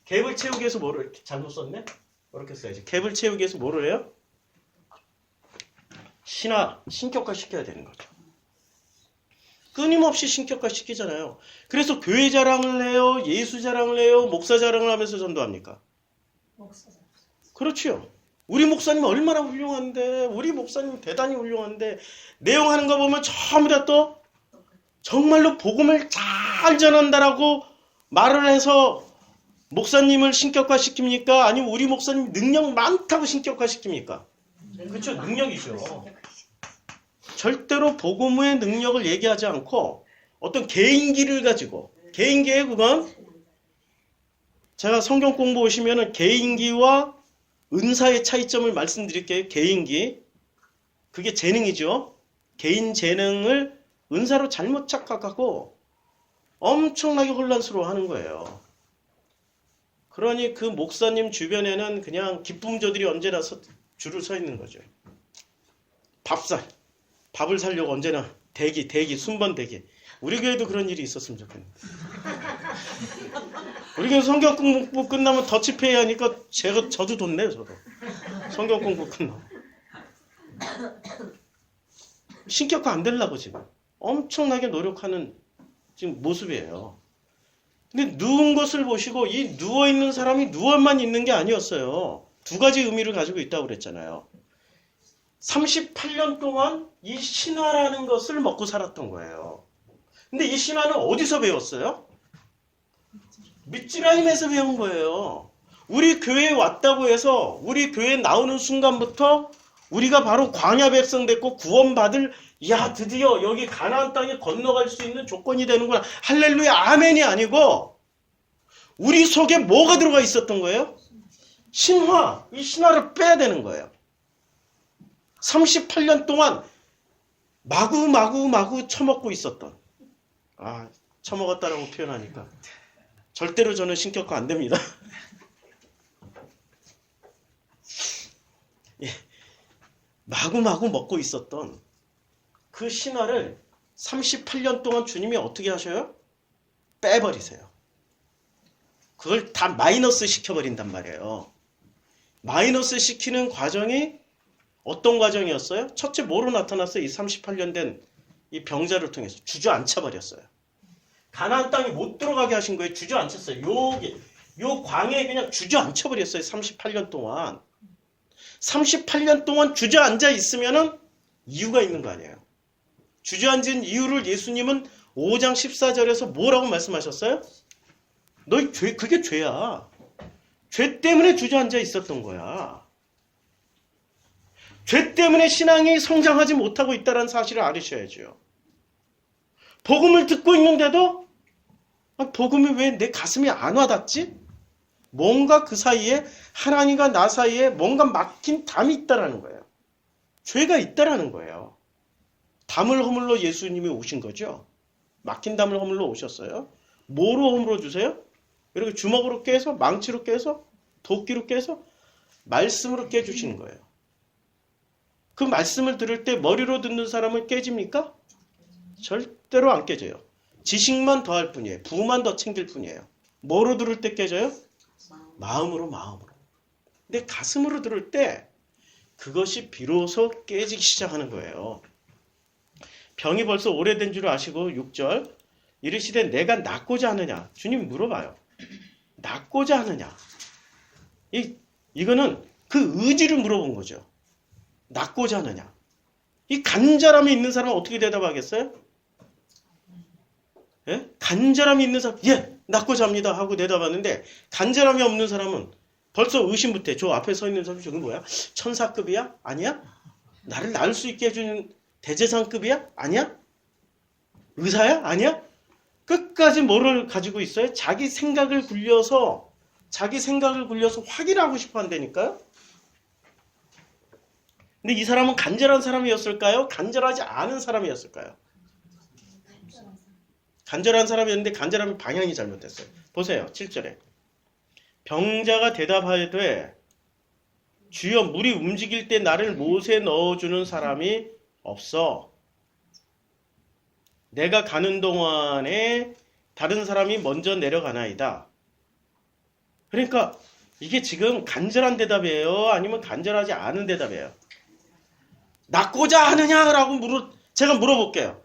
갭을 채우기 위해서 뭐를 잘못 썼네? 이렇게 써야지. 갭을 채우기 위해서 뭐를 해요? 신격화 시켜야 되는 거죠. 끊임없이 신격화 시키잖아요. 그래서 교회 자랑을 해요, 예수 자랑을 해요, 목사 자랑을 하면서 전도합니까? 그렇죠. 우리 목사님 얼마나 훌륭한데, 우리 목사님 대단히 훌륭한데, 내용하는 거 보면 전부 다 또 정말로 복음을 잘 전한다라고 말을 해서 목사님을 신격화 시킵니까? 아니면 우리 목사님 능력 많다고 신격화 시킵니까? 그렇죠. 능력이죠. 절대로 복음의 능력을 얘기하지 않고 어떤 개인기를 가지고, 개인기에 그건 제가 성경 공부 오시면은 개인기와 은사의 차이점을 말씀드릴게요. 개인기. 그게 재능이죠. 개인 재능을 은사로 잘못 착각하고 엄청나게 혼란스러워하는 거예요. 그러니 그 목사님 주변에는 그냥 기쁨조들이 언제나 줄을 서 있는 거죠. 밥을 사려고 언제나 대기, 순번 대기. 우리 교회도 그런 일이 있었으면 좋겠는데. 우리 교회 성경 공부 끝나면 더치페이 하니까 저도 돈 내요, 저도. 성경 공부 끝나면. 신격화 안 되려고 지금. 엄청나게 노력하는 지금 모습이에요. 근데 누운 것을 보시고 이 누워있는 사람이 누워만 있는 게 아니었어요. 두 가지 의미를 가지고 있다고 그랬잖아요. 38년 동안 이 신화라는 것을 먹고 살았던 거예요. 근데 이 신화는 어디서 배웠어요? 밑지라임에서 배운 거예요. 우리 교회에 왔다고 해서 우리 교회에 나오는 순간부터 우리가 바로 광야 백성 됐고 구원받을 드디어 여기 가나안 땅에 건너갈 수 있는 조건이 되는구나. 할렐루야 아멘이 아니고 우리 속에 뭐가 들어가 있었던 거예요? 신화. 이 신화를 빼야 되는 거예요. 38년 동안 마구 처먹고 있었던. 처먹었다라고 표현하니까 절대로 저는 신격화 안 됩니다. 마구 먹고 있었던 그 신화를 38년 동안 주님이 어떻게 하셔요? 빼버리세요. 그걸 다 마이너스 시켜버린단 말이에요. 마이너스 시키는 과정이 어떤 과정이었어요? 첫째 뭐로 나타났어요? 이 38년 된 이 병자를 통해서 주저앉혀버렸어요. 가나안 땅에 못 들어가게 하신 거예요. 주저앉혔어요. 요 광야에 그냥 주저앉혀버렸어요. 38년 동안. 38년 동안 주저앉아 있으면은 이유가 있는 거 아니에요. 주저앉은 이유를 예수님은 5장 14절에서 뭐라고 말씀하셨어요? 너희 그게 죄야. 죄 때문에 주저앉아 있었던 거야. 죄 때문에 신앙이 성장하지 못하고 있다는 사실을 알으셔야죠. 복음을 듣고 있는데도 복음이 왜 내 가슴에 안 와닿지? 뭔가 그 사이에 하나님과 나 사이에 뭔가 막힌 담이 있다라는 거예요. 죄가 있다라는 거예요. 담을 허물러 예수님이 오신 거죠. 막힌 담을 허물러 오셨어요. 뭐로 허물어 주세요? 이렇게 주먹으로 깨서, 망치로 깨서, 도끼로 깨서, 말씀으로 깨주시는 거예요. 그 말씀을 들을 때 머리로 듣는 사람은 깨집니까? 절대로 안 깨져요. 지식만 더할 뿐이에요. 부만 더 챙길 뿐이에요. 뭐로 들을 때 깨져요? 마음으로. 근데 가슴으로 들을 때 그것이 비로소 깨지기 시작하는 거예요. 병이 벌써 오래된 줄 아시고 6절 이르시되 내가 낫고자 하느냐? 주님 물어봐요. 낫고자 하느냐? 이거는 그 의지를 물어본 거죠. 낫고자 하느냐? 이 간절함이 있는 사람은 어떻게 대답하겠어요? 예? 간절함이 있는 사람, 예, 낫고자 합니다 하고 대답하는데 간절함이 없는 사람은 벌써 의심부터 해. 저 앞에 서 있는 사람 저건 뭐야? 천사급이야? 아니야? 나를 낳을 수 있게 해주는 대제사급이야? 아니야? 의사야? 아니야? 끝까지 뭐를 가지고 있어요? 자기 생각을 굴려서 확인하고 싶어 한다니까요? 근데 이 사람은 간절한 사람이었을까요? 간절하지 않은 사람이었을까요? 간절한 사람이었는데 간절함의 방향이 잘못됐어요. 보세요. 7절에. 병자가 대답하되 주여 물이 움직일 때 나를 못에 넣어주는 사람이 없어. 내가 가는 동안에 다른 사람이 먼저 내려가나이다. 그러니까 이게 지금 간절한 대답이에요? 아니면 간절하지 않은 대답이에요? 낫고자 하느냐라고 제가 물어볼게요.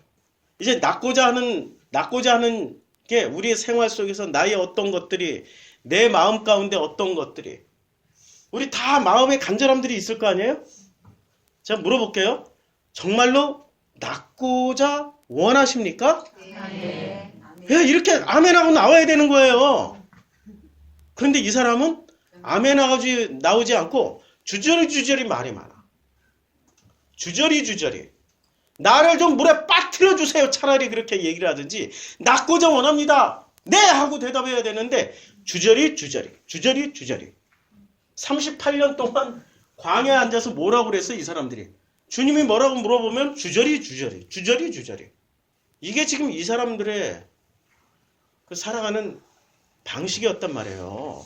이제 낫고자 하는 게 우리의 생활 속에서 나의 어떤 것들이 내 마음 가운데 어떤 것들이 우리 다 마음에 간절함들이 있을 거 아니에요? 제가 물어볼게요. 정말로 낫고자 원하십니까? 네. 왜 이렇게 아멘하고 나와야 되는 거예요? 그런데 이 사람은 아멘하고 나오지 않고 주저리 말이 많아. 주저리. 나를 좀 물에 빠뜨려 주세요. 차라리 그렇게 얘기를 하든지 낫고자 원합니다. 네! 하고 대답해야 되는데 주저리. 38년 동안 광야에 앉아서 뭐라고 그랬어요? 이 사람들이. 주님이 뭐라고 물어보면 주저리. 이게 지금 이 사람들의 그 살아가는 방식이었단 말이에요.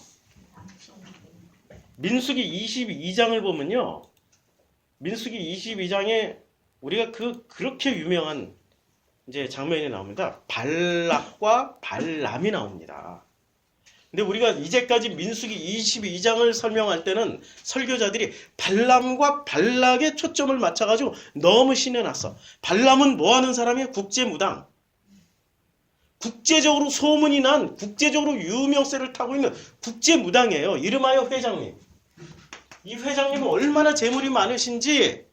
민수기 22장을 보면요. 민수기 22장에 우리가 그렇게 유명한 이제 장면이 나옵니다. 발락과 발람이 나옵니다. 근데 우리가 이제까지 민수기 22장을 설명할 때는 설교자들이 발람과 발락에 초점을 맞춰가지고 너무 신내놨어. 발람은 뭐 하는 사람이에요? 국제무당. 국제적으로 소문이 난 국제적으로 유명세를 타고 있는 국제무당이에요. 이름하여 회장님. 이 회장님은 얼마나 재물이 많으신지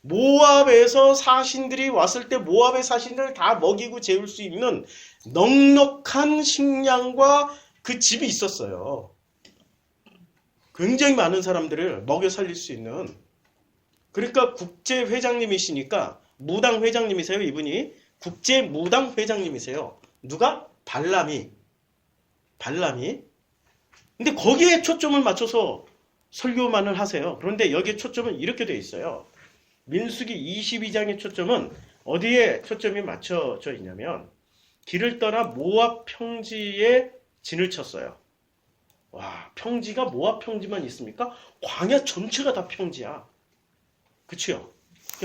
모압에서 사신들이 왔을 때 모압의 사신들을 다 먹이고 재울 수 있는 넉넉한 식량과 그 집이 있었어요. 굉장히 많은 사람들을 먹여 살릴 수 있는. 그러니까 국제회장님이시니까 무당 회장님이세요. 이분이 국제무당 회장님이세요. 누가? 발람이. 근데 거기에 초점을 맞춰서 설교만을 하세요. 그런데 여기에 초점은 이렇게 되어 있어요. 민수기 22장의 초점은 어디에 초점이 맞춰져 있냐면 길을 떠나 모압 평지에 진을 쳤어요. 와, 평지가 모압 평지만 있습니까? 광야 전체가 다 평지야. 그치요?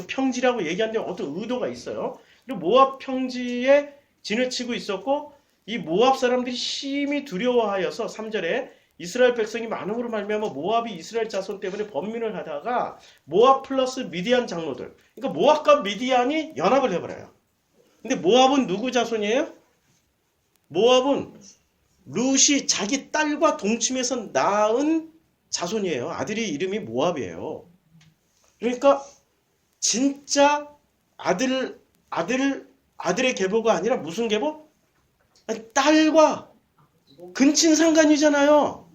평지라고 얘기하는데 어떤 의도가 있어요. 그리고 모압 평지에 진을 치고 있었고 이 모압 사람들이 심히 두려워하여서 3절에 이스라엘 백성이 많음으로 말미암아 모압이 이스라엘 자손 때문에 번민을 하다가 모압 플러스 미디안 장로들, 그러니까 모압과 미디안이 연합을 해버려요. 근데 모압은 누구 자손이에요? 모압은 룻이 자기 딸과 동침해서 낳은 자손이에요. 아들이 이름이 모압이에요. 그러니까 진짜 아들의 계보가 아니라 무슨 계보? 아니, 딸과 근친상간이잖아요.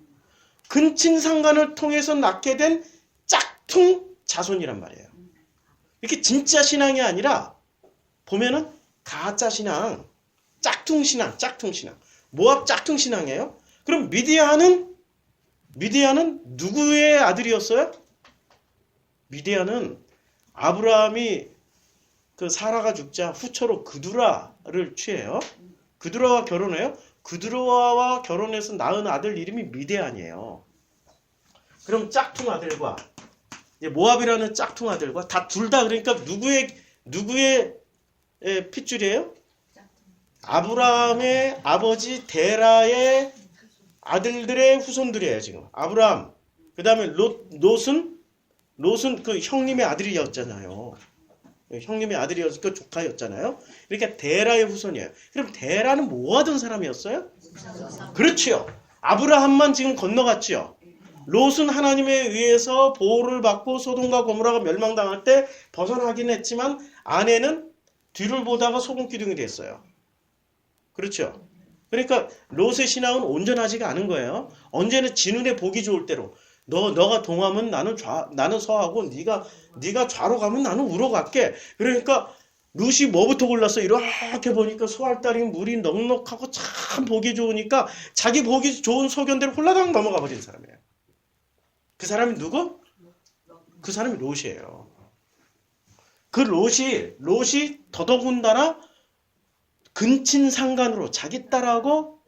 근친상간을 통해서 낳게 된 짝퉁 자손이란 말이에요. 이렇게 진짜 신앙이 아니라 보면은 가짜 신앙, 짝퉁 신앙. 모압 짝퉁 신앙이에요. 그럼 미디안은 누구의 아들이었어요? 미디안은 아브라함이 그 사라가 죽자 후처로 그두라를 취해요. 그두라와 결혼해요. 그두라와 결혼해서 낳은 아들 이름이 미디안이에요. 그럼 짝퉁 아들과 이제 모압이라는 짝퉁 아들과 둘 다 그러니까 누구의 핏줄이에요? 아브라함의 아버지 데라의 아들들의 후손들이에요, 지금. 아브라함. 그다음에 롯은 그 형님의 아들이었잖아요. 형님의 아들이었으니까 조카였잖아요. 그러니까 데라의 후손이에요. 그럼 데라는 뭐 하던 사람이었어요? 그렇지요. 아브라함만 지금 건너갔지요. 롯은 하나님에 의해서 보호를 받고 소돔과 고모라가 멸망당할 때 벗어나긴 했지만 아내는 뒤를 보다가 소금 기둥이 됐어요. 그렇죠. 그러니까 롯의 신앙은 온전하지가 않은 거예요. 언제나 지 눈에 보기 좋을 대로 너가 동하면 나는 서하고 네가 좌로 가면 나는 우로 갈게. 그러니까 롯이 뭐부터 골랐어? 이렇게 보니까 소알다리 물이 넉넉하고 참 보기 좋으니까 자기 보기 좋은 소견대로 홀라당 넘어가 버린 사람이에요. 그 사람이 누구? 그 사람이 롯이에요. 그 롯이 더더군다나 근친상간으로 자기 딸하고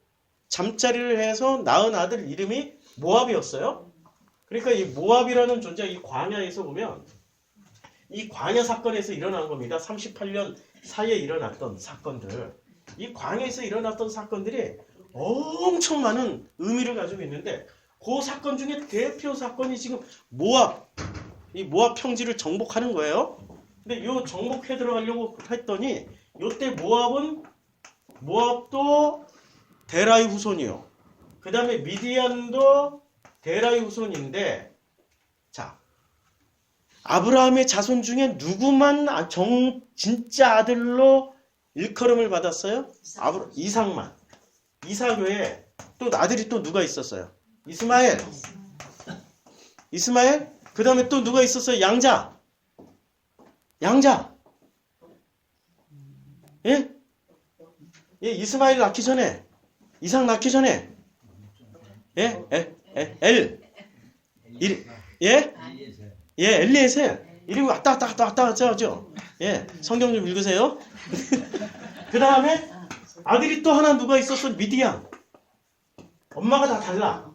잠자리를 해서 낳은 아들 이름이 모압이었어요. 그러니까 이 모압이라는 존재, 이 광야에서 보면 이 광야 사건에서 일어난 겁니다. 38년 사이에 일어났던 사건들. 이 광야에서 일어났던 사건들이 엄청 많은 의미를 가지고 있는데 그 사건 중에 대표 사건이 지금 이 모압 평지를 정복하는 거예요. 근데 요 정복해 들어가려고 했더니 요때 모압도 데라의 후손이요. 그 다음에 미디안도 데라의 후손인데, 자, 아브라함의 자손 중에 누구만 진짜 아들로 일컬음을 받았어요? 이삭만. 이삭 외에 또 아들이 또 누가 있었어요? 이스마엘. 그 다음에 또 누가 있었어요? 양자. 예? 예, 이스마엘 낳기 전에, 이삭 낳기 전에, 예? 엘리에셀. 이름이 왔다 갔다 하죠. 예, 성경 좀 읽으세요. 그 다음에 아들이 또 하나 누가 있었어? 미디안. 엄마가 다 달라.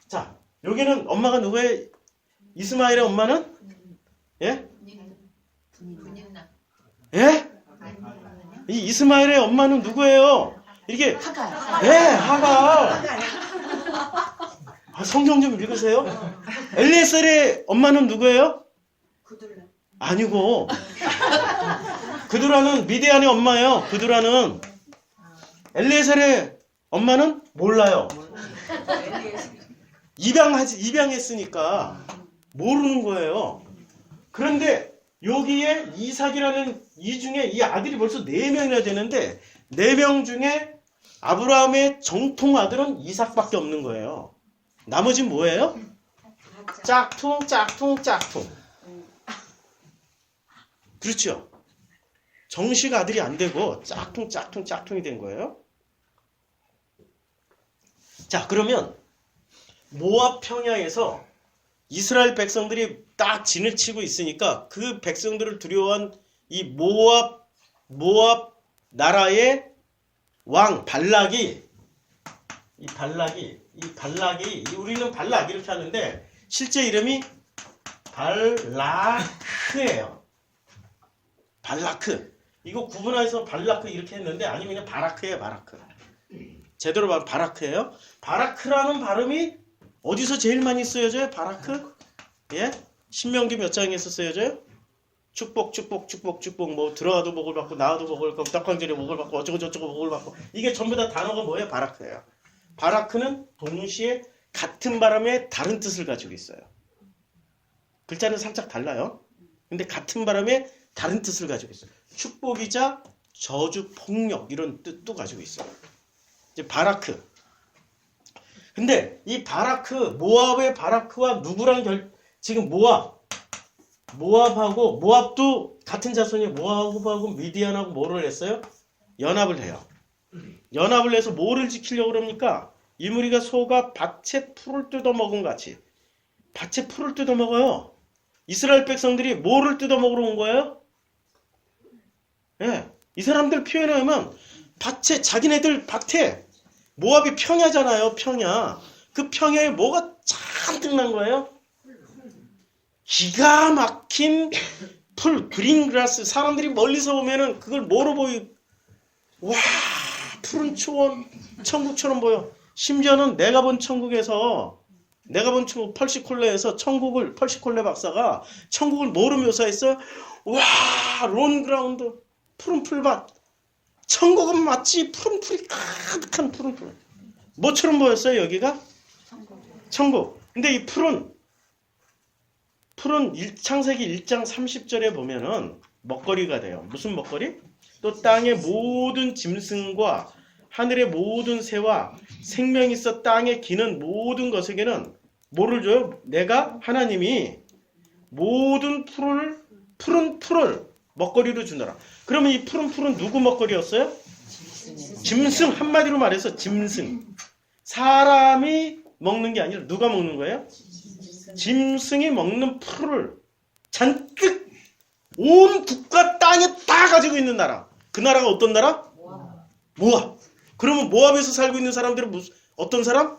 자, 여기는 엄마가 누구예요? 이스마엘의 엄마는? 예? 예? 이 이스마엘의 엄마는 누구예요? 이게 하갈. 예, 하갈. 성경 좀 읽으세요. 엘리에셀의 엄마는 누구예요? 구둘라. 아니고 그두라는 미디안의 엄마예요. 그두라는. 엘리에셀의 엄마는 몰라요. 입양했으니까 모르는 거예요. 그런데 여기에 이삭이라는 이 중에 이 아들이 벌써 4명이나 되는데 4명 중에 아브라함의 정통 아들은 이삭밖에 없는 거예요. 나머지는 뭐예요? 짝퉁. 그렇죠. 정식 아들이 안 되고 짝퉁이 된 거예요. 자, 그러면 모압 평야에서 이스라엘 백성들이 딱 진을 치고 있으니까 그 백성들을 두려워한 이 모압 나라의 왕 발락이 우리는 발락 이렇게 하는데 실제 이름이 발라크예요. 발라크. 이거 구분해서 발라크 이렇게 했는데 아니면 그냥 바라크예요. 바라크. 제대로 말하면 바라크예요. 바라크라는 발음이 어디서 제일 많이 쓰여져요? 바라크? 예? 신명기 몇 장에서 쓰여져요? 축복 뭐 들어가도 복을 받고 나와도 복을 받고 떡강질에 복을 받고 어쩌고 복을 받고 이게 전부 다 단어가 뭐예요? 바라크예요. 바라크는 동시에 같은 발음에 다른 뜻을 가지고 있어요. 글자는 살짝 달라요. 근데 같은 발음에 다른 뜻을 가지고 있어요. 축복이자 저주, 폭력 이런 뜻도 가지고 있어요. 이제 바라크. 근데 이 바라크, 모압의 바라크와 누구랑 지금 모압도 같은 자손이 모압하고 미디안하고 뭐를 했어요? 연합을 해요. 연합을 해서 뭐를 지키려고 그럽니까? 이 무리가 소가 밭에 풀을 뜯어먹은 같이 밭에 풀을 뜯어먹어요. 이스라엘 백성들이 뭐를 뜯어먹으러 온 거예요? 예, 이 사람들 표현에 의하면 자기네들 밭에 모압이 평야잖아요. 평야. 그 평야에 뭐가 잔뜩 난 거예요? 기가 막힌 풀, 그린그라스. 사람들이 멀리서 보면은 그걸 뭐로 보이? 와, 푸른 초원, 천국처럼 보여. 심지어는 내가 본 천국에서, 내가 본 천국, 펄시콜레에서 천국을, 펄시콜레 박사가 천국을 뭐로 묘사했어요? 와, 론그라운드, 푸른 풀밭. 천국은 마치 푸른 풀이 가득한 푸른 풀. 뭐처럼 보였어요, 여기가? 천국. 근데 이 풀은 창세기 1장 30절에 보면은 먹거리가 돼요. 무슨 먹거리? 또 땅의 모든 짐승과 하늘의 모든 새와 생명이 있어 땅에 기는 모든 것에게는 뭐를 줘요? 내가 하나님이 모든 푸른 풀을 먹거리로 주노라. 그러면 이 푸른 풀은 누구 먹거리였어요? 짐승. 한마디로 말해서 짐승. 사람이 먹는 게 아니라 누가 먹는 거예요? 짐승이 먹는 풀을 잔뜩 온 국가 땅에 다 가지고 있는 나라. 그 나라가 어떤 나라? 모압. 그러면 모압에서 살고 있는 사람들은 어떤 사람?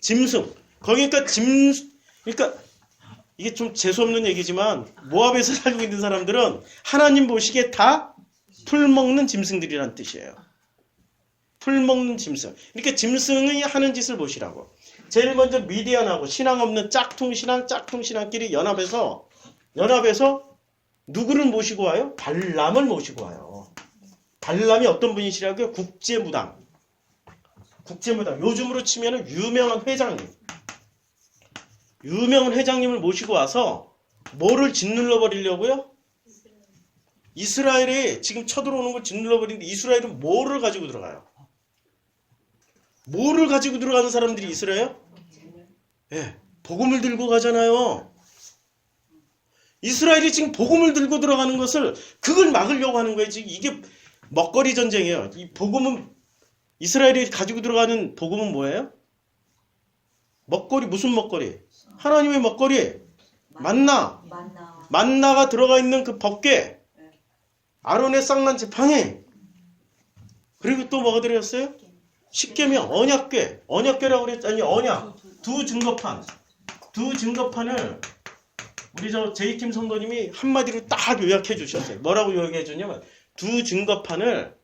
짐승. 거기니까 그러니까 이게 좀 재수없는 얘기지만 모압에서 살고 있는 사람들은 하나님 보시기에 다 풀 먹는 짐승들이란 뜻이에요. 풀 먹는 짐승. 그러니까 짐승이 하는 짓을 보시라고. 제일 먼저 미디안하고 신앙 없는 짝퉁신앙끼리 연합해서 누구를 모시고 와요? 발람을 모시고 와요. 발람이 어떤 분이시라고요? 국제무당. 요즘으로 치면 유명한 회장님을 모시고 와서 뭐를 짓눌러 버리려고요? 이스라엘이 지금 쳐들어오는 걸 짓눌러 버리는데 이스라엘은 뭐를 가지고 들어가요? 뭐를 가지고 들어가는 사람들이 있으래요? 예, 복음을 들고 가잖아요. 이스라엘이 지금 복음을 들고 들어가는 것을 그걸 막으려고 하는 거예요. 지금 이게 먹거리 전쟁이에요. 이 복음은 이스라엘이 가지고 들어가는 복음은 뭐예요? 먹거리. 무슨 먹거리? 하나님의 먹거리. 만나가 들어가 있는 그 법궤. 아론의 쌍난 지팡이. 그리고 또 뭐가 들어갔어요? 십계명, 언약궤라고 그랬잖아요. 언약. 두 증거판을 우리 제이킴 성도님이 한마디로 딱 요약해 주셨어요. 뭐라고 요약해 주냐면 두 증거판을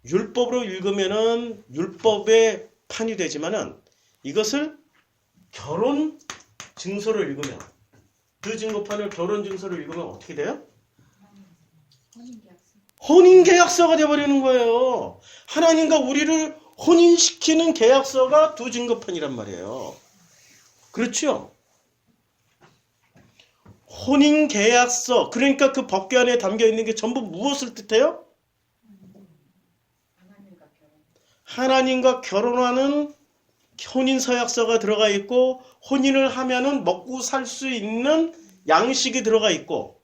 율법으로 읽으면은 율법의 판이 되지만은 이것을 결혼 증서를 읽으면 그 증거판을 결혼 증서를 읽으면 어떻게 돼요? 혼인계약서가 되어버리는 거예요. 하나님과 우리를 혼인시키는 계약서가 두 증거판이란 말이에요. 그렇죠? 혼인계약서. 그러니까 그 법궤 안에 담겨있는 게 전부 무엇을 뜻해요? 하나님과 결혼하는 혼인서약서가 들어가 있고 혼인을 하면은 먹고 살 수 있는 양식이 들어가 있고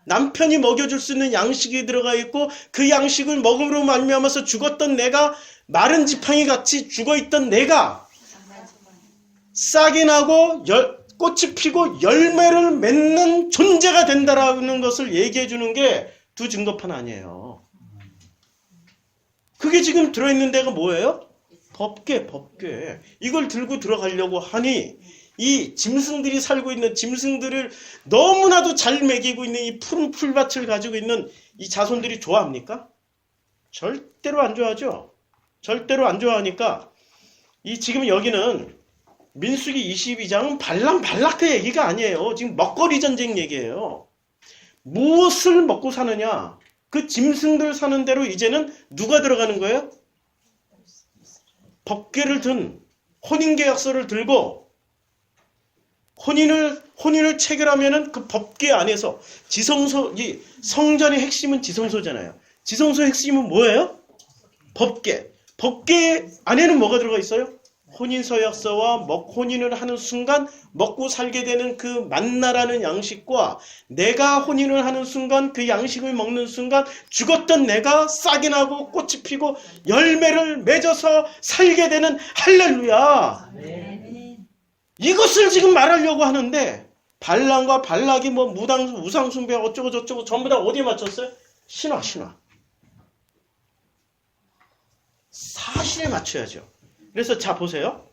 남편이 먹여줄 수 있는 양식이 들어가 있고 그 양식을 먹음으로 말미암아서 죽었던 내가 마른 지팡이 같이 죽어있던 내가 싹이 나고 꽃이 피고 열매를 맺는 존재가 된다라는 것을 얘기해 주는 게 두 증거판 아니에요. 그게 지금 들어있는 데가 뭐예요? 법궤. 이걸 들고 들어가려고 하니 이 짐승들이 살고 있는 짐승들을 너무나도 잘 먹이고 있는 이 푸른 풀밭을 가지고 있는 이 자손들이 좋아합니까? 절대로 안 좋아하죠. 절대로 안 좋아하니까 이 지금 여기는 민수기 22장은 발락그 얘기가 아니에요. 지금 먹거리 전쟁 얘기예요. 무엇을 먹고 사느냐? 그 짐승들 사는 대로 이제는 누가 들어가는 거예요? 법궤를 든 혼인계약서를 들고 혼인을 체결하면은 그 법궤 안에서 이 성전의 핵심은 지성소잖아요. 지성소의 핵심은 뭐예요? 법궤. 법궤 안에는 뭐가 들어가 있어요? 혼인서약서와 혼인을 하는 순간 먹고 살게 되는 그 만나라는 양식과 내가 혼인을 하는 순간 그 양식을 먹는 순간 죽었던 내가 싹이 나고 꽃이 피고 열매를 맺어서 살게 되는 할렐루야. 이것을 지금 말하려고 하는데 발람과 발락이 뭐 우상숭배 어쩌고 저쩌고 전부 다 어디에 맞췄어요? 신화. 사실에 맞춰야죠. 그래서 자 보세요.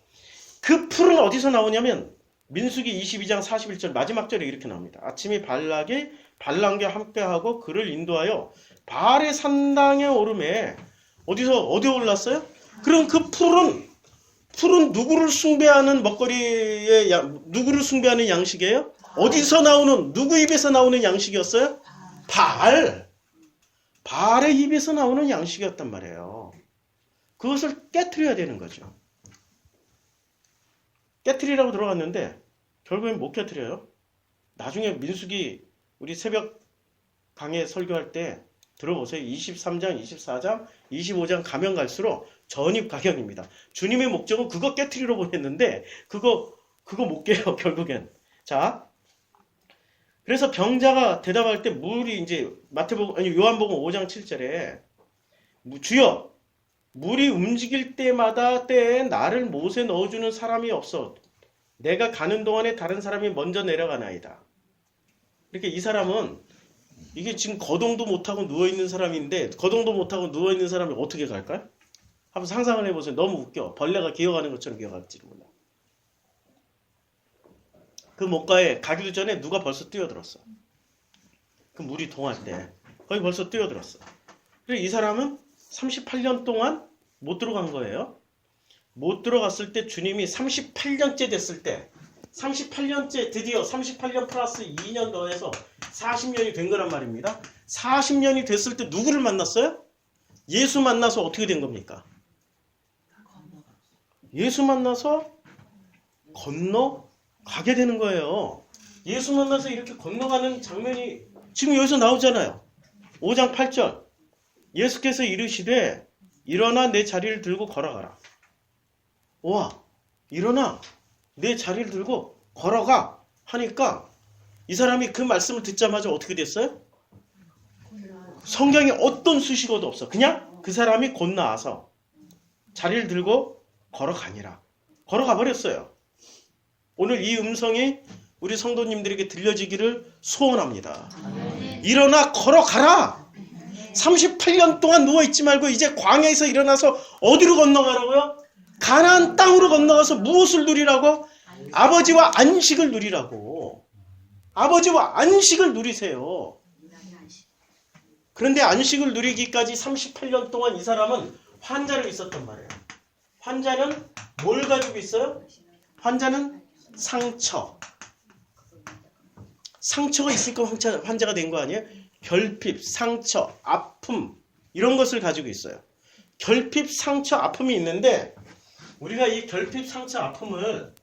그 풀은 어디서 나오냐면 민수기 22장 41절 마지막 절에 이렇게 나옵니다. 아침에 발락이 발람과 함께하고 그를 인도하여 바알의 산당에 오르매 어디 올랐어요? 그럼 그 풀은 누구를 숭배하는 먹거리의 누구를 숭배하는 양식이에요? 어디서 나오는 누구 입에서 나오는 양식이었어요? 바알의 입에서 나오는 양식이었단 말이에요. 그것을 깨트려야 되는 거죠. 깨트리라고 들어갔는데 결국엔 못 깨트려요. 나중에 민수기 우리 새벽 강의 설교할 때 들어보세요. 23장, 24장, 25장 가면 갈수록 전입가경입니다. 주님의 목적은 그거 깨트리려고 했는데 그거 못 깨요. 결국엔. 자, 그래서 병자가 대답할 때 물이 이제 요한복음 5장 7절에 주여 물이 움직일 때마다 때에 나를 못에 넣어주는 사람이 없어. 내가 가는 동안에 다른 사람이 먼저 내려가나이다. 이렇게 이 사람은 이게 지금 거동도 못하고 누워있는 사람인데 거동도 못하고 누워있는 사람이 어떻게 갈까요? 한번 상상을 해보세요. 너무 웃겨. 벌레가 기어가는 것처럼 기어갈지도 몰라. 그 목가에 가기도 전에 누가 벌써 뛰어들었어. 그 물이 동할 때 거기 벌써 뛰어들었어. 그래서 이 사람은 38년 동안 못 들어간 거예요. 못 들어갔을 때 주님이 38년째 됐을 때 38년째 드디어 38년 플러스 2년 더해서 40년이 된 거란 말입니다. 40년이 됐을 때 누구를 만났어요? 예수 만나서 어떻게 된 겁니까? 예수 만나서 건너가게 되는 거예요. 예수 만나서 이렇게 건너가는 장면이 지금 여기서 나오잖아요. 5장 8절 예수께서 이르시되 일어나 내 자리를 들고 걸어가라. 와, 일어나 내 자리를 들고 걸어가 하니까 이 사람이 그 말씀을 듣자마자 어떻게 됐어요? 성경에 어떤 수식어도 없어. 그냥 그 사람이 곧 나와서 자리를 들고 걸어가니라. 걸어가 버렸어요. 오늘 이 음성이 우리 성도님들에게 들려지기를 소원합니다. 일어나 걸어가라. 38년 동안 누워있지 말고 이제 광야에서 일어나서 어디로 건너가라고요? 가나안 땅으로 건너가서 무엇을 누리라고? 아버지와 안식을 누리라고. 아버지와 안식을 누리세요. 그런데 안식을 누리기까지 38년 동안 이 사람은 환자를 있었단 말이에요. 환자는 뭘 가지고 있어요? 환자는 상처. 상처가 있으니까 환자가 된 거 아니에요? 결핍, 상처, 아픔 이런 것을 가지고 있어요. 결핍, 상처, 아픔이 있는데 우리가 이 결핍, 상처, 아픔을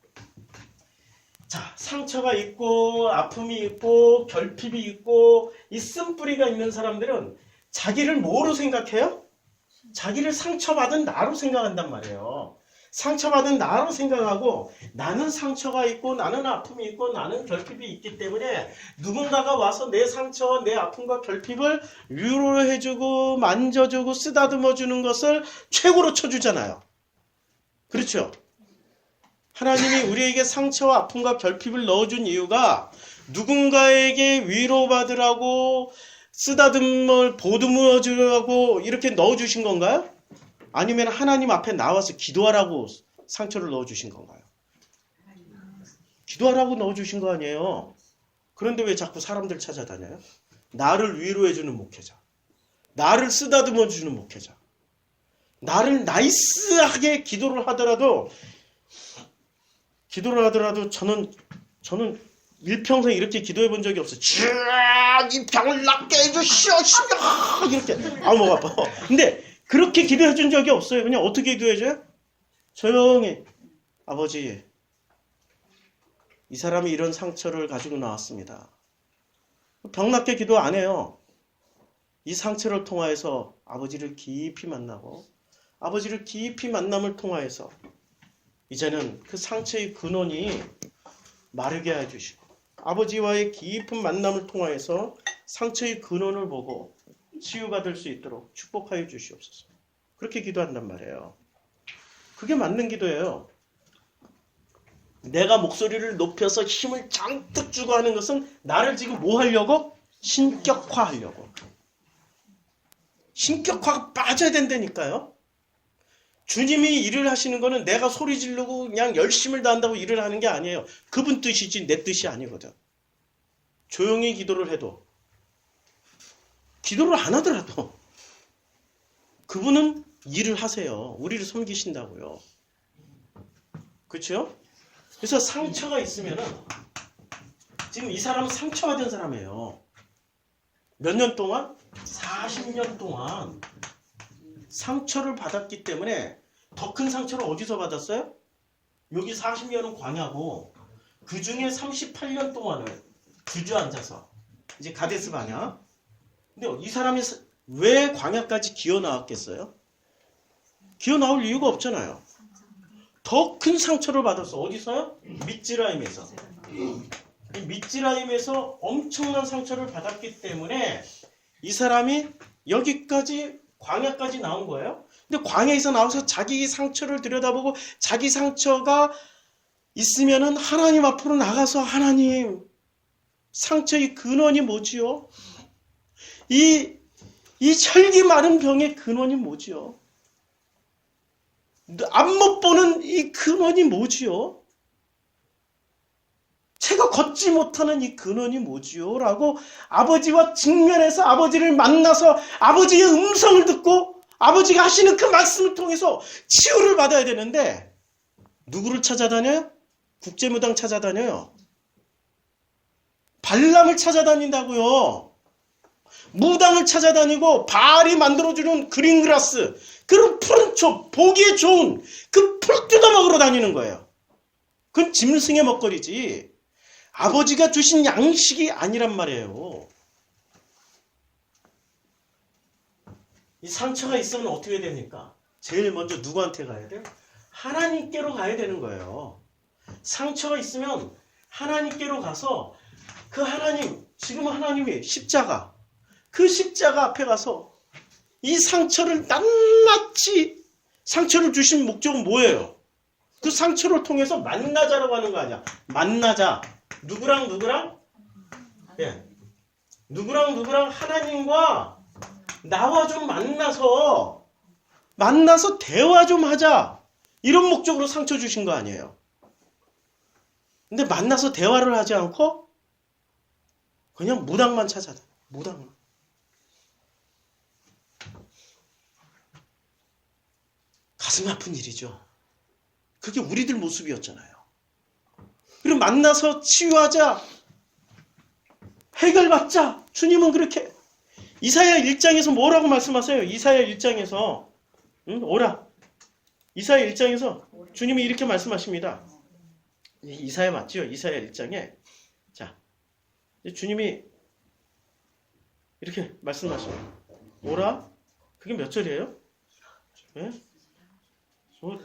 상처가 있고 아픔이 있고 결핍이 있고 이 쓴뿌리가 있는 사람들은 자기를 뭐로 생각해요? 자기를 상처받은 나로 생각한단 말이에요. 상처받은 나로 생각하고 나는 상처가 있고 나는 아픔이 있고 나는 결핍이 있기 때문에 누군가가 와서 내 상처와 내 아픔과 결핍을 위로해주고 만져주고 쓰다듬어주는 것을 최고로 쳐주잖아요. 그렇죠? 하나님이 우리에게 상처와 아픔과 결핍을 넣어준 이유가 누군가에게 위로받으라고 보듬어 주라고 이렇게 넣어주신 건가요? 아니면 하나님 앞에 나와서 기도하라고 상처를 넣어주신 건가요? 기도하라고 넣어주신 거 아니에요. 그런데 왜 자꾸 사람들 찾아다녀요? 나를 위로해주는 목회자, 나를 쓰다듬어주는 목회자, 나를 나이스하게 기도를 하더라도 저는 일평생 이렇게 기도해 본 적이 없어요. 이 병을 낫게 해주시오. 이렇게 목 아파. 근데 그렇게 기도해 준 적이 없어요. 그냥 어떻게 기도해줘요? 조용히 아버지 이 사람이 이런 상처를 가지고 나왔습니다. 병 낫게 기도 안 해요. 이 상처를 통하여서 아버지를 깊이 만나고 아버지를 깊이 만남을 통하여서 이제는 그 상처의 근원이 마르게 해주시고 아버지와의 깊은 만남을 통하여서 상처의 근원을 보고 치유가 될 수 있도록 축복하여 주시옵소서. 그렇게 기도한단 말이에요. 그게 맞는 기도예요. 내가 목소리를 높여서 힘을 잔뜩 주고 하는 것은 나를 지금 뭐 하려고? 신격화하려고. 신격화가 빠져야 된다니까요. 주님이 일을 하시는 거는 내가 소리 지르고 그냥 열심을 다한다고 일을 하는 게 아니에요. 그분 뜻이지 내 뜻이 아니거든. 조용히 기도를 해도, 기도를 안 하더라도 그분은 일을 하세요. 우리를 섬기신다고요. 그렇죠? 그래서 상처가 있으면은, 지금 이 사람은 상처받은 사람이에요. 몇 년 동안? 40년 동안 상처를 받았기 때문에, 더 큰 상처를 어디서 받았어요? 여기 40년은 광야고 그 중에 38년 동안을 주저앉아서 이제 가데스 바냐. 근데 이 사람이 왜 광야까지 기어 나왔겠어요? 기어 나올 이유가 없잖아요. 더 큰 상처를 받았어. 어디서요? 미즈라임에서. 이 미즈라임에서 엄청난 상처를 받았기 때문에 이 사람이 여기까지 광야까지 나온 거예요. 근데 광야에서 나와서 자기 상처를 들여다보고 자기 상처가 있으면은 하나님 앞으로 나가서, 하나님, 상처의 근원이 뭐지요? 이 혈기 마른 병의 근원이 뭐지요? 앞 못 보는 이 근원이 뭐지요? 제가 걷지 못하는 이 근원이 뭐지요? 라고 아버지와 직면해서 아버지를 만나서 아버지의 음성을 듣고 아버지가 하시는 그 말씀을 통해서 치유를 받아야 되는데, 누구를 찾아다녀요? 국제무당 찾아다녀요. 발람을 찾아다닌다고요. 무당을 찾아다니고 바알이 만들어주는 그린그라스, 그런 푸른 초, 보기에 좋은 그 풀 뜯어먹으러 다니는 거예요. 그건 짐승의 먹거리지 아버지가 주신 양식이 아니란 말이에요. 이 상처가 있으면 어떻게 됩니까? 제일 먼저 누구한테 가야 돼요? 하나님께로 가야 되는 거예요. 상처가 있으면 하나님께로 가서 그 하나님, 지금 하나님이 십자가, 그 십자가 앞에 가서 이 상처를 낱낱이, 상처를 주신 목적은 뭐예요? 그 상처를 통해서 만나자라고 하는 거 아니야. 만나자. 누구랑 누구랑? 예. 누구랑 하나님과 나와 좀 만나서 대화 좀 하자. 이런 목적으로 상처 주신 거 아니에요. 근데 만나서 대화를 하지 않고 그냥 무당만 찾아다. 무당만. 가슴 아픈 일이죠. 그게 우리들 모습이었잖아요. 그리고 만나서 치유하자. 해결받자. 주님은 그렇게 이사야 1장에서 뭐라고 말씀하세요? 이사야 1장에서 오라. 이사야 1장에서 주님이 이렇게 말씀하십니다. 이사야 맞죠? 이사야 1장에 자, 주님이 이렇게 말씀하셔요. 오라. 그게 몇 절이에요? 네?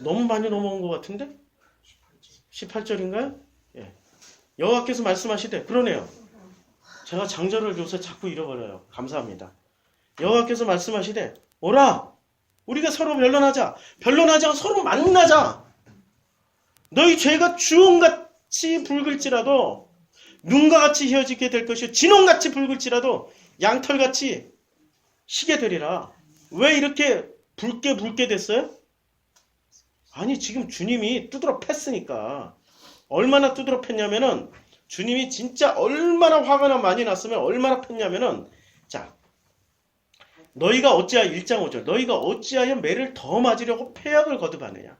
너무 많이 넘어온 것 같은데? 18절인가요? 예. 여호와께서 말씀하시되, 그러네요. 제가 장절을 줘서 자꾸 잃어버려요. 감사합니다. 여호와께서 말씀하시되, 오라, 우리가 서로 변론하자. 변론하자. 서로 만나자. 너희 죄가 주홍같이 붉을지라도 눈과 같이 헤어지게 될 것이요 진홍같이 붉을지라도 양털같이 희게 되리라. 왜 이렇게 붉게 됐어요? 아니, 지금 주님이 두드러 팼으니까. 얼마나 두드러 팼냐면은, 주님이 진짜 얼마나 화가 많이 났으면 얼마나 팼냐면은, 자, 너희가 어찌하여 1장 5절, 너희가 어찌하여 매를 더 맞으려고 폐약을 거듭하느냐.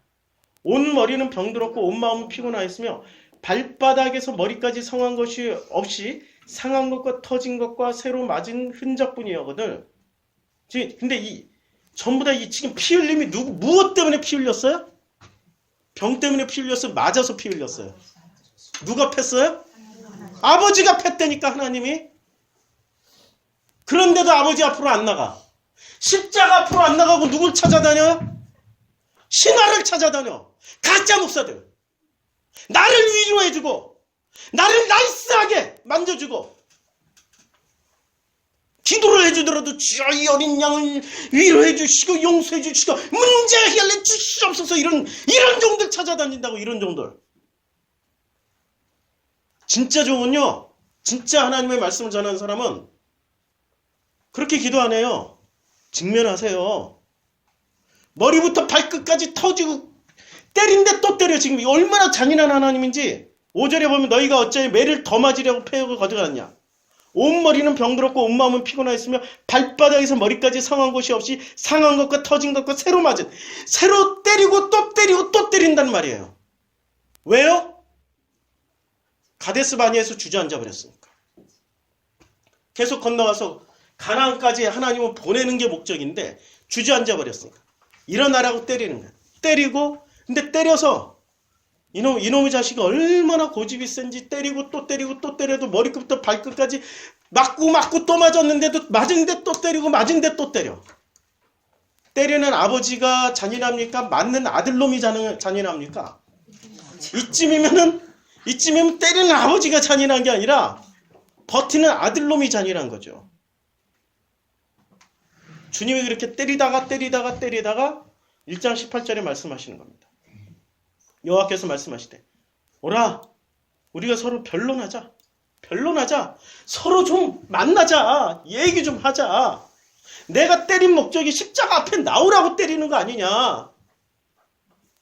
온 머리는 병들었고 온 마음은 피곤하였으며 발바닥에서 머리까지 성한 것이 없이 상한 것과 터진 것과 새로 맞은 흔적뿐이거든. 근데 전부 다 지금 피 흘림이 무엇 때문에 피 흘렸어요? 병 때문에 피 흘렸어요? 맞아서 피 흘렸어요? 누가 팼어요? 아버지가 팼다니까, 하나님이. 그런데도 아버지 앞으로 안 나가. 십자가 앞으로 안 나가고 누굴 찾아다녀요? 신화를 찾아다녀. 가짜 목사들. 나를 위로해주고 나를 나이스하게 만져주고 기도를 해주더라도 주여 이 어린 양을 위로해 주시고 용서해 주시고 문제 해결해 주시옵소서. 이런 종들 찾아다닌다고. 이런 종들. 진짜 좋은요, 진짜 하나님의 말씀을 전하는 사람은 그렇게 기도 안 해요. 직면하세요. 머리부터 발끝까지 터지고 때린데 또 때려. 지금 얼마나 잔인한 하나님인지 5절에 보면 너희가 어찌 매를 더 맞으려고 패역을 거두었냐. 온 머리는 병들었고 온 마음은 피곤하였으며 발바닥에서 머리까지 상한 곳이 없이 상한 것과 터진 것과 새로 맞은 새로 때리고 또 때린단 말이에요. 왜요? 가데스 바니에서 주저앉아 버렸으니까. 계속 건너가서 가나안까지 하나님은 보내는 게 목적인데 주저앉아 버렸으니까. 일어나라고 때리는 거야. 때리고 근데 때려서 이놈의 자식이 얼마나 고집이 센지 때리고 또 때려도 머리끝부터 발끝까지 맞고 또 맞았는데도 맞은데 또 때리고 맞은데 또 때려. 때리는 아버지가 잔인합니까? 맞는 아들놈이 잔인합니까? 이쯤이면 때리는 아버지가 잔인한 게 아니라 버티는 아들놈이 잔인한 거죠. 주님이 그렇게 때리다가 1장 18절에 말씀하시는 겁니다. 여호와께서 말씀하시되 오라 우리가 서로 변론하자. 서로 좀 만나자. 얘기 좀 하자. 내가 때린 목적이 십자가 앞에 나오라고 때리는 거 아니냐.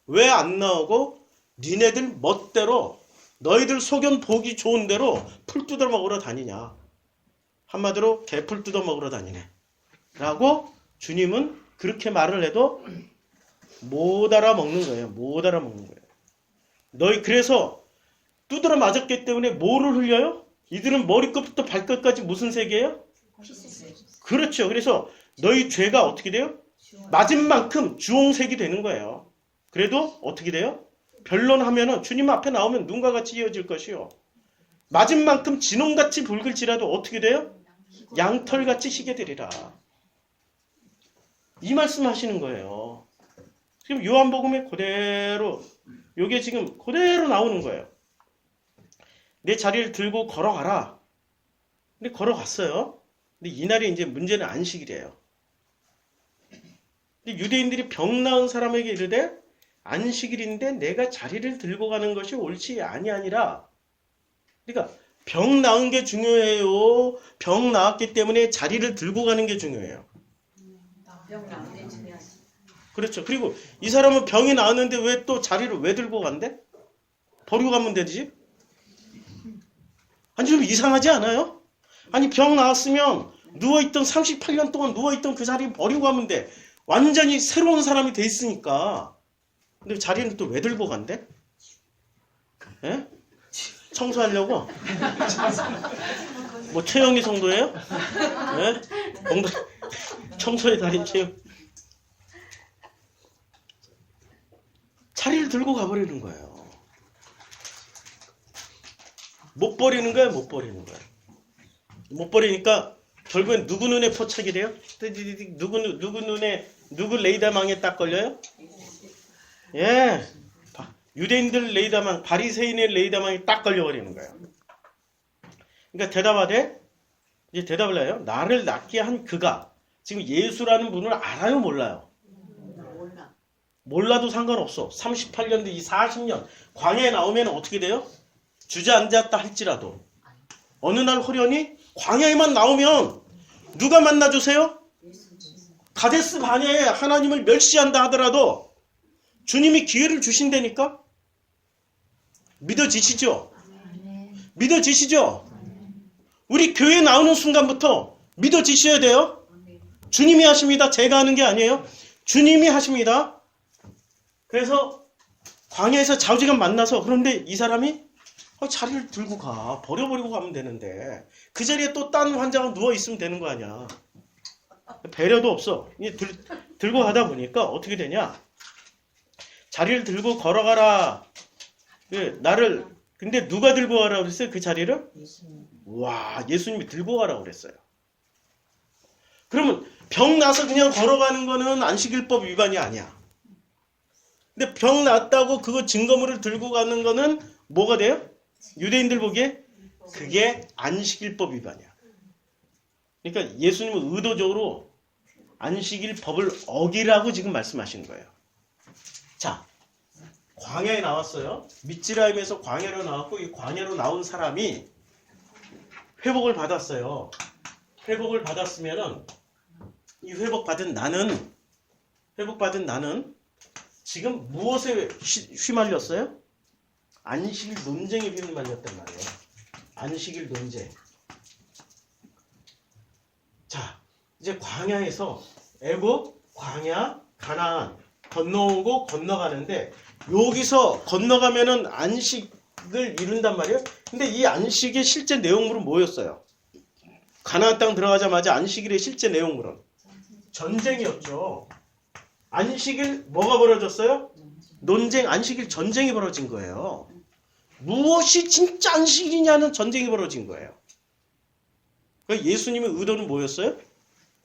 왜 안 나오고 니네들 멋대로 너희들 소견 보기 좋은 대로 풀 뜯어 먹으러 다니냐. 한마디로 개풀 뜯어 먹으러 다니네. 라고 주님은 그렇게 말을 해도 못 알아먹는 거예요. 너희 그래서 두드러 맞았기 때문에 뭐를 흘려요? 이들은 머리끝부터 발끝까지 무슨 색이에요? 그렇죠. 그래서 너희 죄가 어떻게 돼요? 맞은 만큼 주홍색이 되는 거예요. 그래도 어떻게 돼요? 변론하면은 주님 앞에 나오면 눈과 같이 이어질 것이요. 맞은 만큼 진홍같이 붉을지라도 어떻게 돼요? 양털같이 희게 되리라. 이 말씀하시는 거예요. 지금 요한복음에 그대로 요게 지금 그대로 나오는 거예요. 내 자리를 들고 걸어가라. 근데 걸어갔어요. 근데 이날이 이제 문제는 안식일이에요. 근데 유대인들이 병 나은 사람에게 이르되 안식일인데 내가 자리를 들고 가는 것이 옳지 아니라. 그러니까 병 나은 게 중요해요. 병 나았기 때문에 자리를 들고 가는 게 중요해요. 병 나은 게 중요하지. 그렇죠. 그리고 이 사람은 병이 나았는데 왜 또 자리를 왜 들고 간대? 버리고 가면 되지? 아니 좀 이상하지 않아요? 아니 병 나았으면 누워있던 38년 동안 누워있던 그 자리 버리고 가면 돼. 완전히 새로운 사람이 돼 있으니까. 근데 자리는 또 왜 들고 간대? 예? 청소하려고? 뭐 최영희 성도예요? 예? 청소의 달인 최영. 자리를 들고 가버리는 거예요. 못 버리는 거야, 못 버리는 거야. 못 버리니까 결국엔 누구 눈에 포착이 돼요? 누구 레이더망에 딱 걸려요? 예. 유대인들 레이더망, 바리새인의 레이더망에 딱 걸려버리는 거예요. 그러니까 대답하되, 이제 대답을 해요. 나를 낫게 한 그가 지금 예수라는 분을 알아요, 몰라요? 몰라도 상관없어. 38년 뒤 40년 광야에 나오면 어떻게 돼요? 주저앉았다 할지라도 어느 날 호련히 광야에만 나오면 누가 만나주세요? 가데스 바냐에 하나님을 멸시한다 하더라도 주님이 기회를 주신다니까? 믿어지시죠? 믿어지시죠? 우리 교회 나오는 순간부터 믿어지셔야 돼요. 주님이 하십니다. 제가 하는 게 아니에요. 주님이 하십니다. 그래서 광야에서 좌우지간 만나서 그런데 이 사람이 자리를 들고 가. 버려버리고 가면 되는데 그 자리에 또 딴 환자가 누워있으면 되는 거 아니야. 배려도 없어. 들고 가다 보니까 어떻게 되냐. 자리를 들고 걸어가라. 나를 근데 누가 들고 가라고 그랬어요? 그 자리를? 와, 예수님이 들고 가라고 그랬어요. 그러면 병 나서 그냥 걸어가는 거는 안식일법 위반이 아니야. 근데 병 났다고 그거 증거물을 들고 가는 거는 뭐가 돼요? 유대인들 보기에 그게 안식일법 위반이야. 그러니까 예수님은 의도적으로 안식일 법을 어기라고 지금 말씀하시는 거예요. 자, 광야에 나왔어요. 미츠라임에서 광야로 나왔고 이 광야로 나온 사람이 회복을 받았어요. 회복을 받았으면은 이 회복받은 나는 회복받은 나는 지금 무엇에 휘말렸어요? 안식일 논쟁에 휘말렸단 말이에요. 안식일 논쟁. 자, 이제 광야에서 애굽, 광야, 가나안 건너오고 건너가는데 여기서 건너가면은 안식을 이룬단 말이에요. 근데 이 안식의 실제 내용물은 뭐였어요? 가나안 땅 들어가자마자 안식일의 실제 내용물은 전쟁이었죠. 안식일 뭐가 벌어졌어요? 논쟁, 안식일 전쟁이 벌어진 거예요. 무엇이 진짜 안식일이냐는 전쟁이 벌어진 거예요. 그러니까 예수님의 의도는 뭐였어요?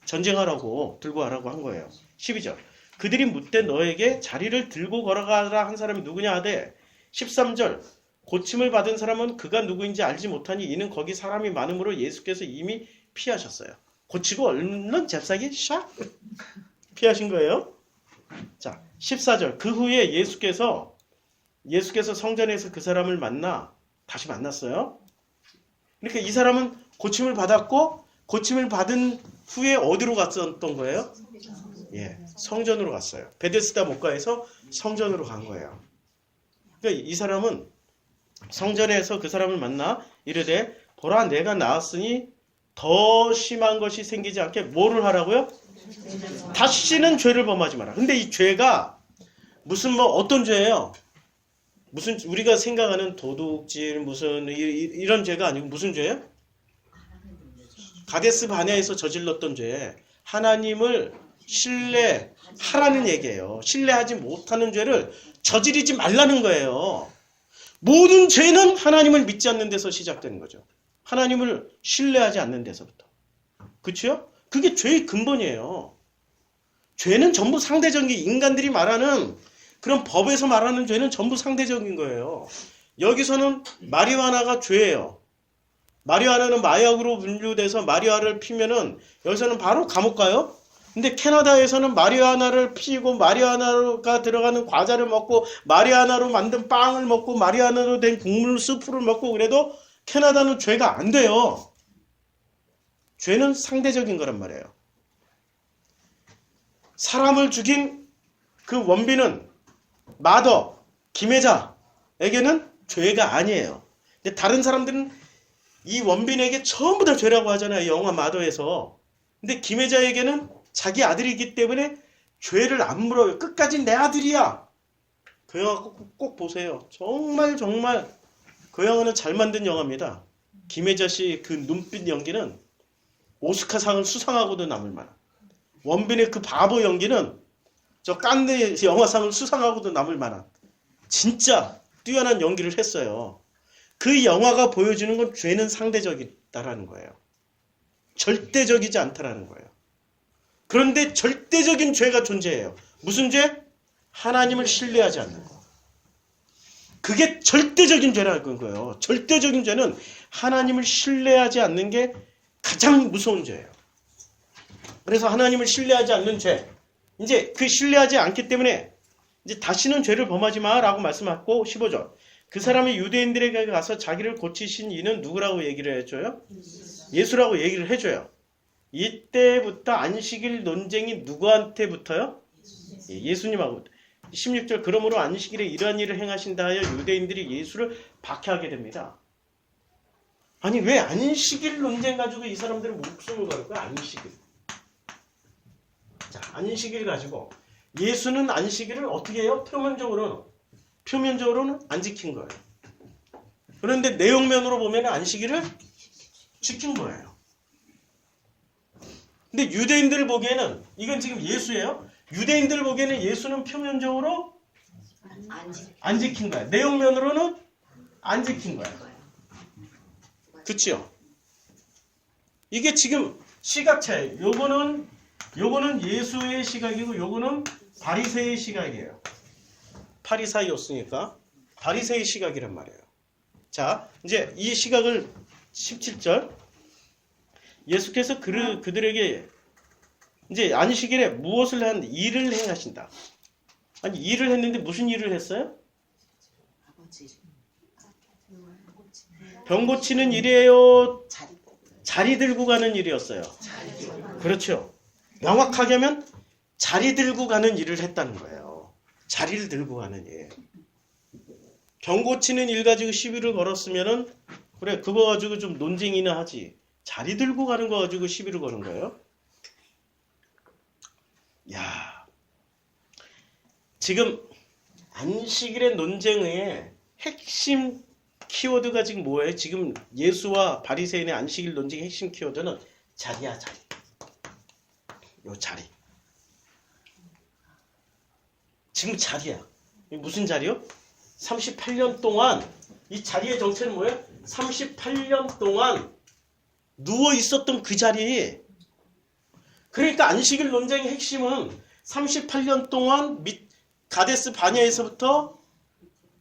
전쟁하라고 들고 가라고 한 거예요. 12절. 그들이 묻되 너에게 자리를 들고 걸어가라 한 사람이 누구냐 하되 13절. 고침을 받은 사람은 그가 누구인지 알지 못하니 이는 거기 사람이 많음으로 예수께서 이미 피하셨어요. 고치고 얼른 잽싸게 샥 피하신 거예요. 자, 14절. 그 후에 예수께서 성전에서 그 사람을 만나 다시 만났어요. 그러니까 이 사람은 고침을 받았고 고침을 받은 후에 어디로 갔었던 거예요? 예, 성전으로 갔어요. 베데스다 목가에서 성전으로 간 거예요. 그러니까 이 사람은 성전에서 그 사람을 만나 이르되 보라 내가 나았으니 더 심한 것이 생기지 않게 뭐를 하라고요? 다시는 죄를 범하지 마라. 근데 이 죄가 무슨 어떤 죄예요? 무슨 우리가 생각하는 도둑질 무슨 이런 죄가 아니고 무슨 죄예요? 가데스 바네아에서 저질렀던 죄. 하나님을 신뢰하라는 얘기예요. 신뢰하지 못하는 죄를 저지르지 말라는 거예요. 모든 죄는 하나님을 믿지 않는 데서 시작되는 거죠. 하나님을 신뢰하지 않는 데서부터. 그렇죠? 그게 죄의 근본이에요. 죄는 전부 상대적인 인간들이 말하는 그런 법에서 말하는 죄는 전부 상대적인 거예요. 여기서는 마리화나가 죄예요. 마리화나는 마약으로 분류돼서 마리화를 피면은 여기서는 바로 감옥 가요. 근데 캐나다에서는 마리화나를 피고 마리화나가 들어가는 과자를 먹고 마리화나로 만든 빵을 먹고 마리화나로 된 국물 스프를 먹고 그래도 캐나다는 죄가 안 돼요. 죄는 상대적인 거란 말이에요. 사람을 죽인 그 원빈은 마더, 김혜자에게는 죄가 아니에요. 근데 다른 사람들은 이 원빈에게 전부 다 죄라고 하잖아요. 영화 마더에서. 근데 김혜자에게는 자기 아들이기 때문에 죄를 안 물어요. 끝까지 내 아들이야. 그 영화 꼭 보세요. 정말 그 영화는 잘 만든 영화입니다. 김혜자 씨 그 눈빛 연기는 오스카상을 수상하고도 남을 만한. 원빈의 그 바보 연기는 저 깐느 영화상을 수상하고도 남을 만한 진짜 뛰어난 연기를 했어요. 그 영화가 보여주는 건 죄는 상대적이다라는 거예요. 절대적이지 않다라는 거예요. 그런데 절대적인 죄가 존재해요. 무슨 죄? 하나님을 신뢰하지 않는 거. 그게 절대적인 죄라는 거예요. 절대적인 죄는 하나님을 신뢰하지 않는 게 가장 무서운 죄예요. 그래서 하나님을 신뢰하지 않는 죄. 이제 그 신뢰하지 않기 때문에 이제 다시는 죄를 범하지 마라고 말씀하고 15절. 그 사람이 유대인들에게 가서 자기를 고치신 이는 누구라고 얘기를 해줘요? 예수라고 얘기를 해줘요. 이때부터 안식일 논쟁이 누구한테부터요? 예수님하고. 16절. 그러므로 안식일에 이러한 일을 행하신다 하여 유대인들이 예수를 박해하게 됩니다. 아니 왜 안식일 논쟁 가지고 이 사람들은 목숨을 걸까요? 안식일. 자, 안식일 가지고 예수는 안식일을 어떻게 해요? 표면적으로는 안 지킨 거예요. 그런데 내용면으로 보면 안식일을 지킨 거예요. 근데 유대인들 보기에는 이건 지금 예수예요. 유대인들 보기에는 예수는 표면적으로 안 지킨 거예요. 내용면으로는 안 지킨 거예요. 그렇죠? 이게 지금 시각 차이. 요거는 예수의 시각이고 요거는 바리새의 시각이에요. 파리사이였으니까 바리새의 시각이란 말이에요. 자, 이제 이 시각을 17절 예수께서 그들에게 이제 안식일에 무엇을 일을 행하신다. 아니 일을 했는데 무슨 일을 했어요? 병 고치는 일이에요? 자리 들고 가는 일이었어요. 그렇죠. 명확하게 하면 자리 들고 가는 일을 했다는 거예요. 자리를 들고 가는 일. 병 고치는 일 가지고 시비를 걸었으면은 그래 그거 가지고 좀 논쟁이나 하지. 자리 들고 가는 거 가지고 시비를 거는 거예요. 야, 지금 안식일의 논쟁의 핵심 키워드가 지금 뭐예요? 지금 예수와 바리새인의 안식일 논쟁의 핵심 키워드는 자리야, 자리. 요 자리. 지금 자리야. 이게 무슨 자리요? 38년 동안 이 자리의 정체는 뭐예요? 38년 동안 누워 있었던 그 자리. 그러니까 안식일 논쟁의 핵심은 38년 동안 가데스 바냐에서부터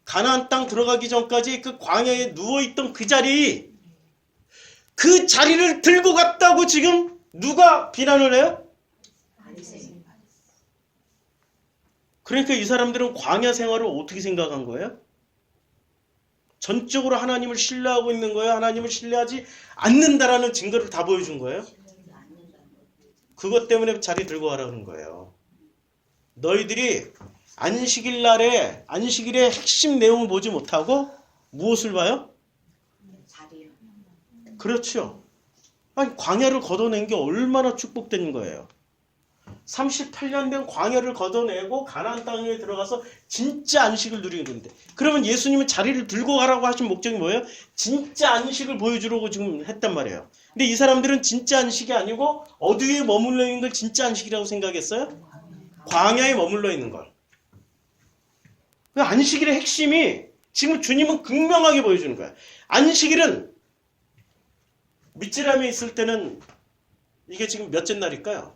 가나안 땅 들어가기 전까지 그 광야에 누워 있던 그 자리. 그 자리를 들고 갔다고 지금 누가 비난을 해요? 그러니까 이 사람들은 광야 생활을 어떻게 생각한 거예요? 전적으로 하나님을 신뢰하고 있는 거예요? 하나님을 신뢰하지 않는다라는 증거를 다 보여준 거예요? 그것 때문에 자리 들고 가라는 거예요. 너희들이 안식일 날에 안식일의 핵심 내용을 보지 못하고 무엇을 봐요? 자리요. 그렇죠. 아니, 광야를 걷어낸 게 얼마나 축복된 거예요. 38년 된 광야를 걷어내고 가나안 땅에 들어가서 진짜 안식을 누리는 건데, 그러면 예수님은 자리를 들고 가라고 하신 목적이 뭐예요? 진짜 안식을 보여주려고 지금 했단 말이에요. 근데 이 사람들은 진짜 안식이 아니고 어디에 머물러 있는 걸 진짜 안식이라고 생각했어요? 광야에 머물러 있는 걸. 안식일의 핵심이 지금 주님은 극명하게 보여주는 거야. 안식일은 미즈라임에 있을 때는 이게 지금 몇째 날일까요?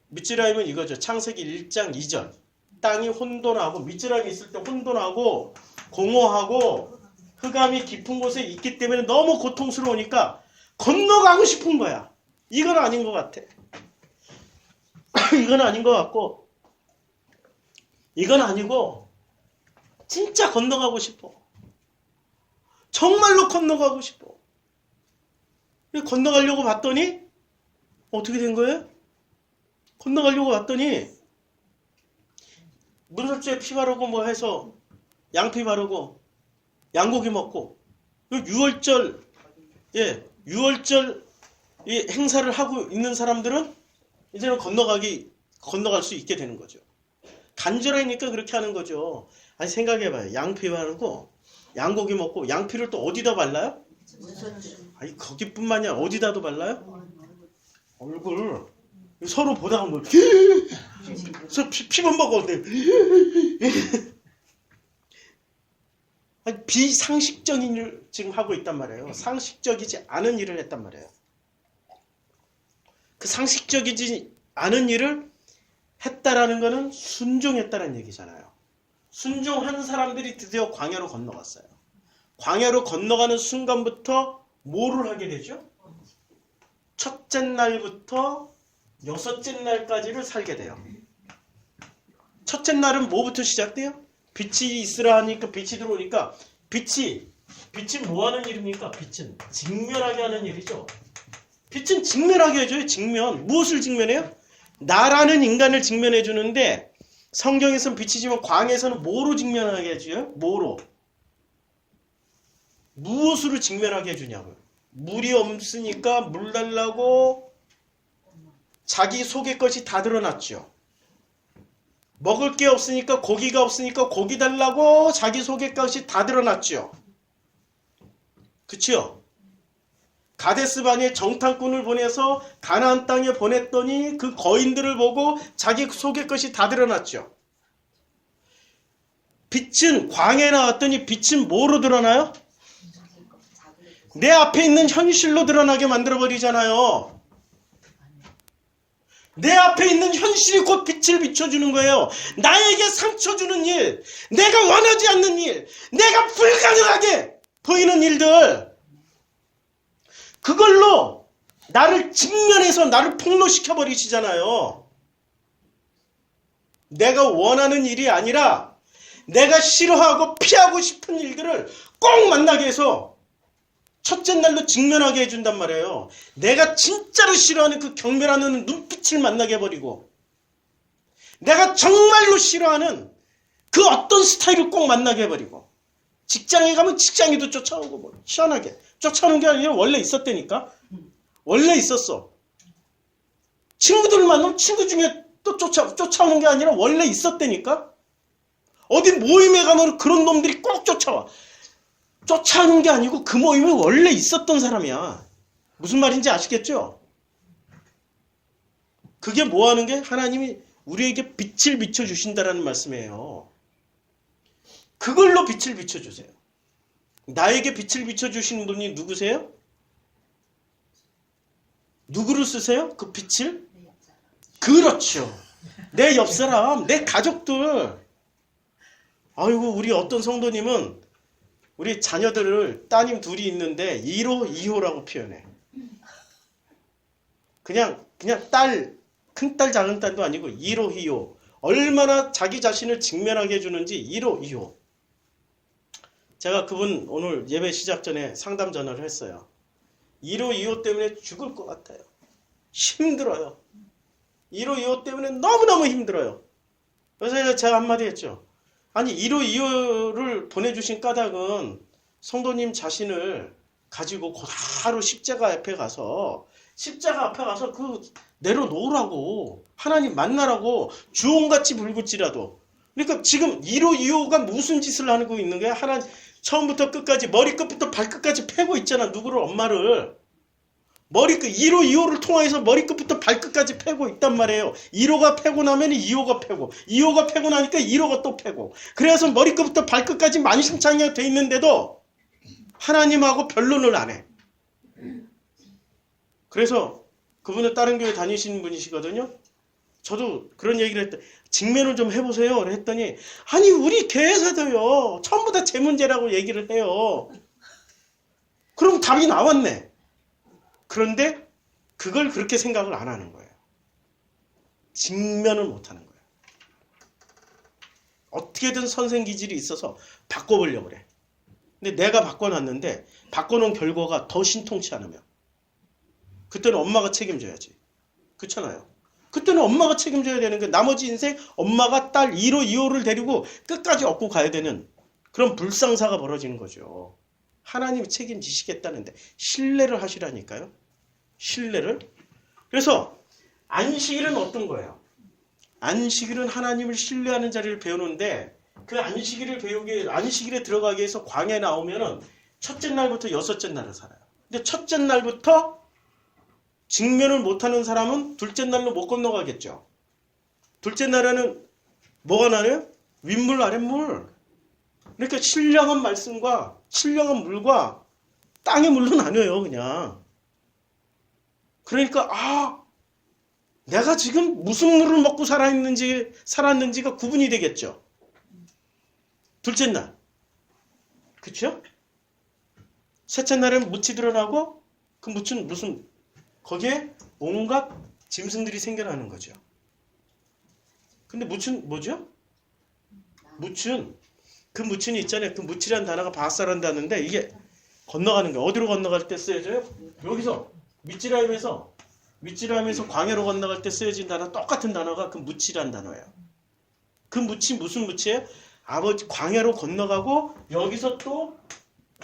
미즈라임은 이거죠. 창세기 1장 2절. 땅이 혼돈하고, 미즈라임에 있을 때 혼돈하고 공허하고 흑암이 깊은 곳에 있기 때문에 너무 고통스러우니까 건너가고 싶은 거야. 이건 아닌 것 같아. 이건 아닌 것 같고, 이건 아니고 진짜 건너가고 싶어. 정말로 건너가고 싶어. 건너가려고 봤더니 어떻게 된 거예요? 건너가려고 봤더니 문설주에 피 바르고 뭐 해서 양피 바르고 양고기 먹고 유월절 이 행사를 하고 있는 사람들은 이제는 건너갈 수 있게 되는 거죠. 간절하니까 그렇게 하는 거죠. 아니 생각해봐요. 양피 바르고 양고기 먹고 양피를 또 어디다 발라요? 아니 거기뿐만이 아니라 어디다도 발라요? 얼굴. 서로 보다가 뭐 피만 먹었는데 비상식적인 일을 지금 하고 있단 말이에요. 상식적이지 않은 일을 했단 말이에요. 그 상식적이지 않은 일을 했다라는 것은 순종했다는 얘기잖아요. 순종한 사람들이 드디어 광야로 건너갔어요. 광야로 건너가는 순간부터 뭐를 하게 되죠? 첫째 날부터 여섯째 날까지를 살게 돼요. 첫째 날은 뭐부터 시작돼요? 빛이 있으라 하니까 빛이 들어오니까 빛이 뭐 하는 일입니까? 빛은 직면하게 하는 일이죠. 빛은 직면하게 해줘요. 직면. 무엇을 직면해요? 나라는 인간을 직면해 주는데 성경에서는 빛이지만 광야에서는 뭐로 직면하게 해줘요? 뭐로? 무엇으로 직면하게 해주냐고요. 물이 없으니까 물 달라고 자기 속의 것이 다 드러났죠. 먹을 게 없으니까 고기가 없으니까 고기 달라고 자기 속의 것이 다 드러났죠. 그치요? 가데스 바네에 정탐꾼을 보내서 가나안 땅에 보냈더니 그 거인들을 보고 자기 속의 것이 다 드러났죠. 빛은 광야에 나왔더니 빛은 뭐로 드러나요? 내 앞에 있는 현실로 드러나게 만들어버리잖아요. 내 앞에 있는 현실이 곧 빛을 비춰주는 거예요. 나에게 상처 주는 일, 내가 원하지 않는 일, 내가 불가능하게 보이는 일들, 그걸로 나를 직면해서 나를 폭로시켜 버리시잖아요. 내가 원하는 일이 아니라 내가 싫어하고 피하고 싶은 일들을 꼭 만나게 해서 첫째 날로 직면하게 해준단 말이에요. 내가 진짜로 싫어하는 그 경멸하는 눈빛을 만나게 해버리고, 내가 정말로 싫어하는 그 어떤 스타일을 꼭 만나게 해버리고 직장에 가면 직장에도 쫓아오고 뭐 희한하게 쫓아오는 게 아니라 원래 있었다니까. 원래 있었어. 친구들을 만나면 친구 중에 또 쫓아오는 게 아니라 원래 있었다니까. 어디 모임에 가면 그런 놈들이 꼭 쫓아와. 쫓아오는 게 아니고 그 모임에 원래 있었던 사람이야. 무슨 말인지 아시겠죠? 그게 뭐 하는 게 하나님이 우리에게 빛을 비춰주신다라는 말씀이에요. 그걸로 빛을 비춰주세요. 나에게 빛을 비춰주시는 분이 누구세요? 누구를 쓰세요? 그 빛을? 그렇죠. 내 옆사람, 내 가족들. 아이고, 우리 어떤 성도님은 우리 자녀들을 따님 둘이 있는데 1호, 2호라고 표현해. 그냥 딸, 큰딸, 작은딸도 아니고 1호, 2호. 얼마나 자기 자신을 직면하게 해주는지 1호, 2호. 제가 그분 오늘 예배 시작 전에 상담 전화를 했어요. 1호, 2호 때문에 죽을 것 같아요. 힘들어요. 1호, 2호 때문에 너무너무 힘들어요. 그래서 제가 한마디 했죠. 아니 1호, 2호를 보내주신 까닭은 성도님 자신을 가지고 곧바로 십자가 앞에 가서 그 내려놓으라고 하나님 만나라고 주홍같이 불붙지라도. 그러니까 지금 1호, 2호가 무슨 짓을 하고 있는 거야? 하나님 처음부터 끝까지 머리끝부터 발끝까지 패고 있잖아. 누구를? 엄마를. 1호, 2호를 통해서 머리끝부터 발끝까지 패고 있단 말이에요. 1호가 패고 나면 2호가 패고 2호가 패고 나니까 1호가 또 패고 그래서 머리끝부터 발끝까지 만신창이가 돼 있는데도 하나님하고 변론을 안 해. 그래서 그분은 다른 교회 다니시는 분이시거든요. 저도 그런 얘기를 했더니 직면을 좀 해보세요. 했더니 아니 우리 교회에서도요. 전부 다 제 문제라고 얘기를 해요. 그럼 답이 나왔네. 그런데 그걸 그렇게 생각을 안 하는 거예요. 직면을 못 하는 거예요. 어떻게든 선생 기질이 있어서 바꿔보려고 그래. 근데 내가 바꿔놨는데 바꿔놓은 결과가 더 신통치 않으면 그때는 엄마가 책임져야지. 그렇잖아요. 그때는 엄마가 책임져야 되는 게 나머지 인생 엄마가 딸 1호, 2호를 데리고 끝까지 업고 가야 되는 그런 불상사가 벌어지는 거죠. 하나님이 책임지시겠다는데 신뢰를 하시라니까요. 신뢰를. 그래서 안식일은 어떤 거예요? 안식일은 하나님을 신뢰하는 자리를 배우는데 그 안식일에 들어가기 위해서 광야에 나오면은 첫째 날부터 여섯째 날을 살아요. 근데 첫째 날부터 직면을 못하는 사람은 둘째 날로 못 건너가겠죠. 둘째 날에는 뭐가 나요? 윗물 아랫물. 그러니까 신령한 말씀과 신령한 물과 땅의 물로 나뉘어요. 그냥. 그러니까 내가 지금 무슨 물을 먹고 살았는지가 구분이 되겠죠. 둘째 날. 그렇죠? 셋째 날에는 묻이 드러나고 그 묻은 무슨 거기에 온갖 짐승들이 생겨나는 거죠. 근데 묻은 뭐죠? 그 묻힌이 있잖아요. 그 묻히라는 단어가 바사란다는데 이게 건너가는 거예요. 어디로 건너갈 때 쓰여져요? 여기서 밑지라임에서 광야로 건너갈 때 쓰여진 단어 똑같은 단어가 그 묻히란 단어예요. 그 묻히 무슨 묻히예요? 아버지 광야로 건너가고 여기서 또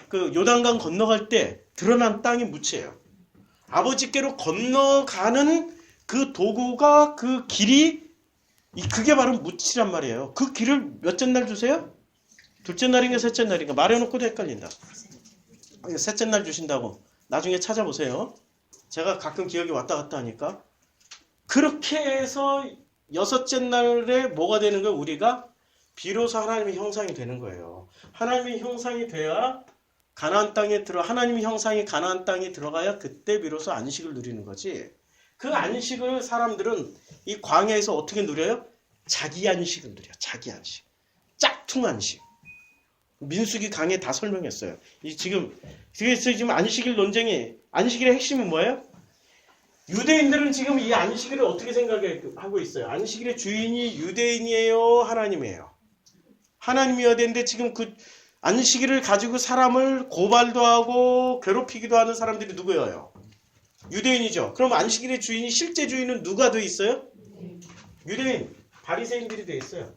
그 요단강 건너갈 때 드러난 땅이 묻히예요. 아버지께로 건너가는 그 도구가 그 길이 그게 바로 묻히란 말이에요. 그 길을 몇째 날 주세요? 둘째 날인가 셋째 날인가 말해놓고도 헷갈린다. 셋째 날 주신다고 나중에 찾아보세요. 제가 가끔 기억이 왔다 갔다 하니까 그렇게 해서 여섯째 날에 뭐가 되는 거예요? 우리가 비로소 하나님의 형상이 되는 거예요. 하나님의 형상이 돼야 하나님의 형상이 가나안 땅에 들어가야 그때 비로소 안식을 누리는 거지. 그 안식을 사람들은 이 광야에서 어떻게 누려요? 자기 안식을 누려. 자기 안식. 짝퉁 안식. 민수기 강의에 다 설명했어요. 지금 안식일 논쟁이 안식일의 핵심은 뭐예요? 유대인들은 지금 이 안식일을 어떻게 생각하고 있어요? 안식일의 주인이 유대인이에요? 하나님이에요? 하나님이어야 되는데 지금 그 안식일을 가지고 사람을 고발도 하고 괴롭히기도 하는 사람들이 누구예요? 유대인이죠. 그럼 안식일의 주인이 실제 주인은 누가 돼 있어요? 유대인. 바리새인들이 돼 있어요.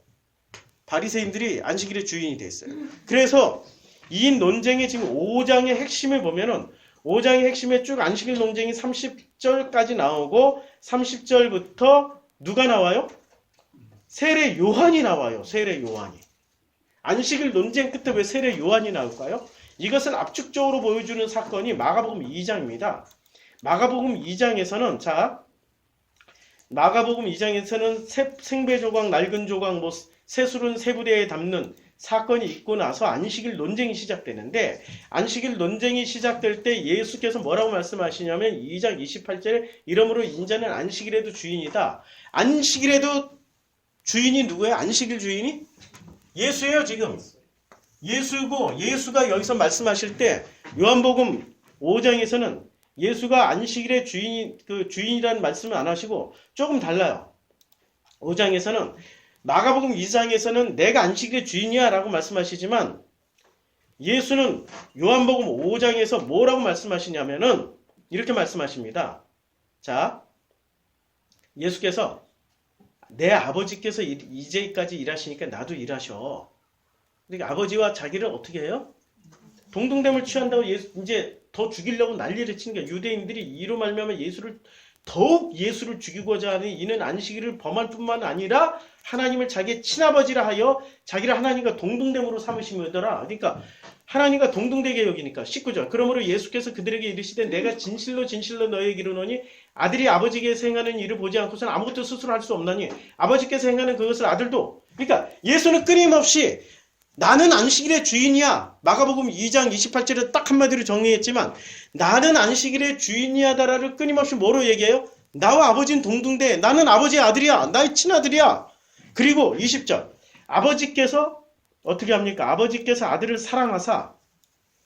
바리새인들이 안식일의 주인이 돼 있어요. 그래서 이 논쟁의 지금 5장의 핵심을 보면은 5장의 핵심에 쭉 안식일 논쟁이 30절까지 나오고 30절부터 누가 나와요? 세례 요한이 나와요. 세례 요한이. 안식일 논쟁 끝에 왜 세례 요한이 나올까요? 이것을 압축적으로 보여주는 사건이 마가복음 2장입니다. 마가복음 2장에서는 마가복음 2장에서는 생배 조각, 낡은 조각, 새술은 세부대에 담는 사건이 있고 나서 안식일 논쟁이 시작되는데 안식일 논쟁이 시작될 때 예수께서 뭐라고 말씀하시냐면 2장 28절에 이러므로 인자는 안식일에도 주인이다. 안식일에도 주인이 누구예요? 안식일 주인이? 예수예요 지금. 예수고 예수가 여기서 말씀하실 때 요한복음 5장에서는 예수가 안식일의 주인이라는 말씀을 안 하시고 조금 달라요. 5장에서는 마가복음 2장에서는 내가 안식일의 주인이야 라고 말씀하시지만 예수는 요한복음 5장에서 뭐라고 말씀하시냐면은 이렇게 말씀하십니다. 자, 예수께서 내 아버지께서 이제까지 일하시니까 나도 일하셔. 그러니까 아버지와 자기를 어떻게 해요? 동등됨을 취한다고 이제 더 죽이려고 난리를 치는 거야. 유대인들이 이로 말미암아 더욱 예수를 죽이고자 하니 이는 안식일을 범할 뿐만 아니라 하나님을 자기의 친아버지라 하여 자기를 하나님과 동등됨으로 삼으시더라. 그러니까 하나님과 동등되게 여기니까 19절. 그러므로 예수께서 그들에게 이르시되 내가 진실로 진실로 너희에게 이르노니 아들이 아버지께서 행하는 일을 보지 않고서는 아무것도 스스로 할 수 없나니 아버지께서 행하는 그것을 아들도. 그러니까 예수는 끊임없이 나는 안식일의 주인이야. 마가복음 2장 28절에 딱 한마디로 정리했지만 나는 안식일의 주인이야다라를 끊임없이 뭐로 얘기해요? 나와 아버지는 동등돼. 나는 아버지의 아들이야. 나의 친아들이야. 그리고 20절. 아버지께서 어떻게 합니까? 아버지께서 아들을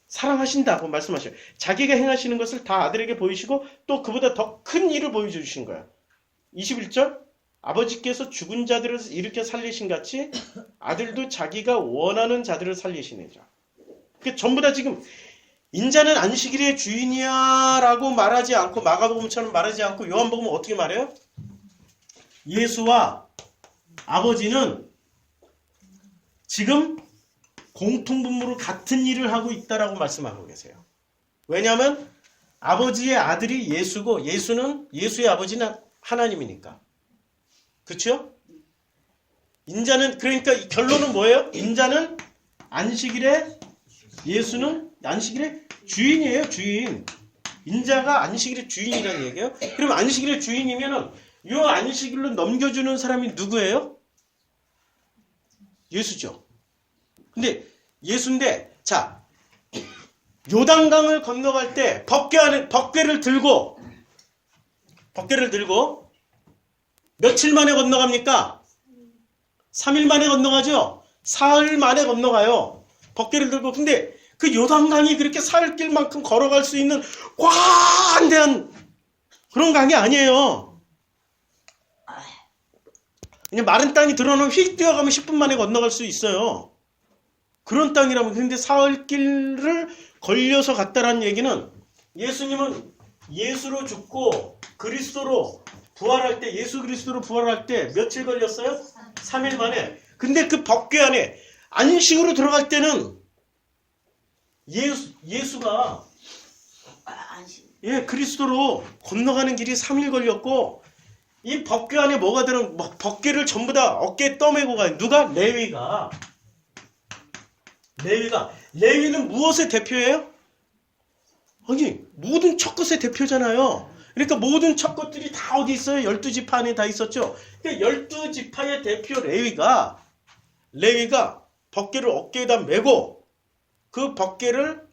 사랑하신다고 말씀하셔요. 자기가 행하시는 것을 다 아들에게 보이시고 또 그보다 더 큰 일을 보여주신 거예요. 21절. 아버지께서 죽은 자들을 일으켜 살리신 같이 아들도 자기가 원하는 자들을 살리시느니라. 그 전부 다 지금 인자는 안식일의 주인이야 라고 말하지 않고 마가복음처럼 말하지 않고 요한복음은 어떻게 말해요? 예수와 아버지는 지금 공통분모로 같은 일을 하고 있다라고 말씀하고 계세요. 왜냐하면 아버지의 아들이 예수고 예수의 아버지는 하나님이니까. 그렇죠? 인자는 그러니까 결론은 뭐예요? 인자는 예수는 안식일의 주인이에요. 주인. 인자가 안식일의 주인이라는 얘기예요. 그럼 안식일의 주인이면은 이 안식일로 넘겨주는 사람이 누구예요? 예수죠. 근데 예수인데 자 요단강을 건너갈 때 법궤를 들고 며칠 만에 건너갑니까? 3일 만에 건너가죠? 사흘 만에 건너가요. 법궤를 들고. 근데 그 요단강이 그렇게 사흘 길만큼 걸어갈 수 있는 광대한 그런 강이 아니에요. 그냥 마른 땅이 드러나면 휙 뛰어가면 10분 만에 건너갈 수 있어요. 그런 땅이라면. 근데 사흘 길을 걸려서 갔다라는 얘기는 예수님은 예수로 죽고 그리스도로 부활할 때 예수 그리스도로 부활할 때 며칠 걸렸어요? 3일 만에. 근데 그 법궤 안에 안식으로 들어갈 때는 예수가 그리스도로 건너가는 길이 3일 걸렸고 이 법궤 안에 뭐가 들은 법궤를 전부 다 어깨에 떠메고 가요. 누가? 레위는 무엇의 대표예요? 아니 모든 첫 것의 대표잖아요. 그러니까 모든 첫 것들이 다 어디 있어요? 12지파 안에 다 있었죠. 그러니까 12지파의 대표 레위가 법궤를 어깨에다 메고 그 법궤를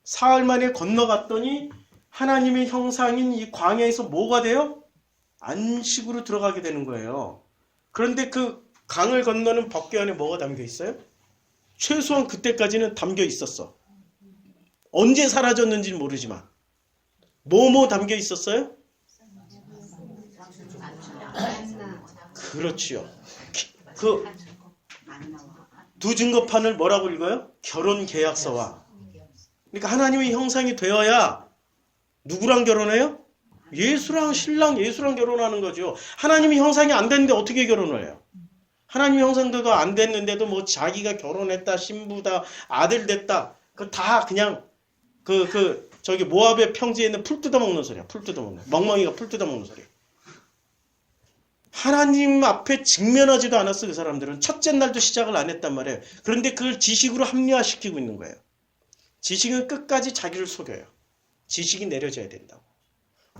사흘 만에 건너갔더니 하나님의 형상인 이 광야에서 뭐가 돼요? 안식으로 들어가게 되는 거예요. 그런데 그 강을 건너는 법궤 안에 뭐가 담겨 있어요? 최소한 그때까지는 담겨 있었어. 언제 사라졌는지는 모르지만 뭐뭐 담겨 있었어요? 그렇지요. 그 두 증거판을 뭐라고 읽어요? 결혼 계약서와. 그러니까 하나님의 형상이 되어야 누구랑 결혼해요? 예수랑 신랑 예수랑 결혼하는 거죠. 하나님의 형상이 안 됐는데 어떻게 결혼을 해요? 하나님 형상대도 안 됐는데도 뭐 자기가 결혼했다, 신부다, 아들 됐다. 그 다 그냥 저기 모압의 평지에 있는 풀 뜯어먹는 소리야. 풀 뜯어먹는. 멍멍이가 풀 뜯어먹는 소리. 하나님 앞에 직면하지도 않았어. 그 사람들은 첫째 날도 시작을 안 했단 말이에요. 그런데 그걸 지식으로 합리화시키고 있는 거예요. 지식은 끝까지 자기를 속여요. 지식이 내려져야 된다고.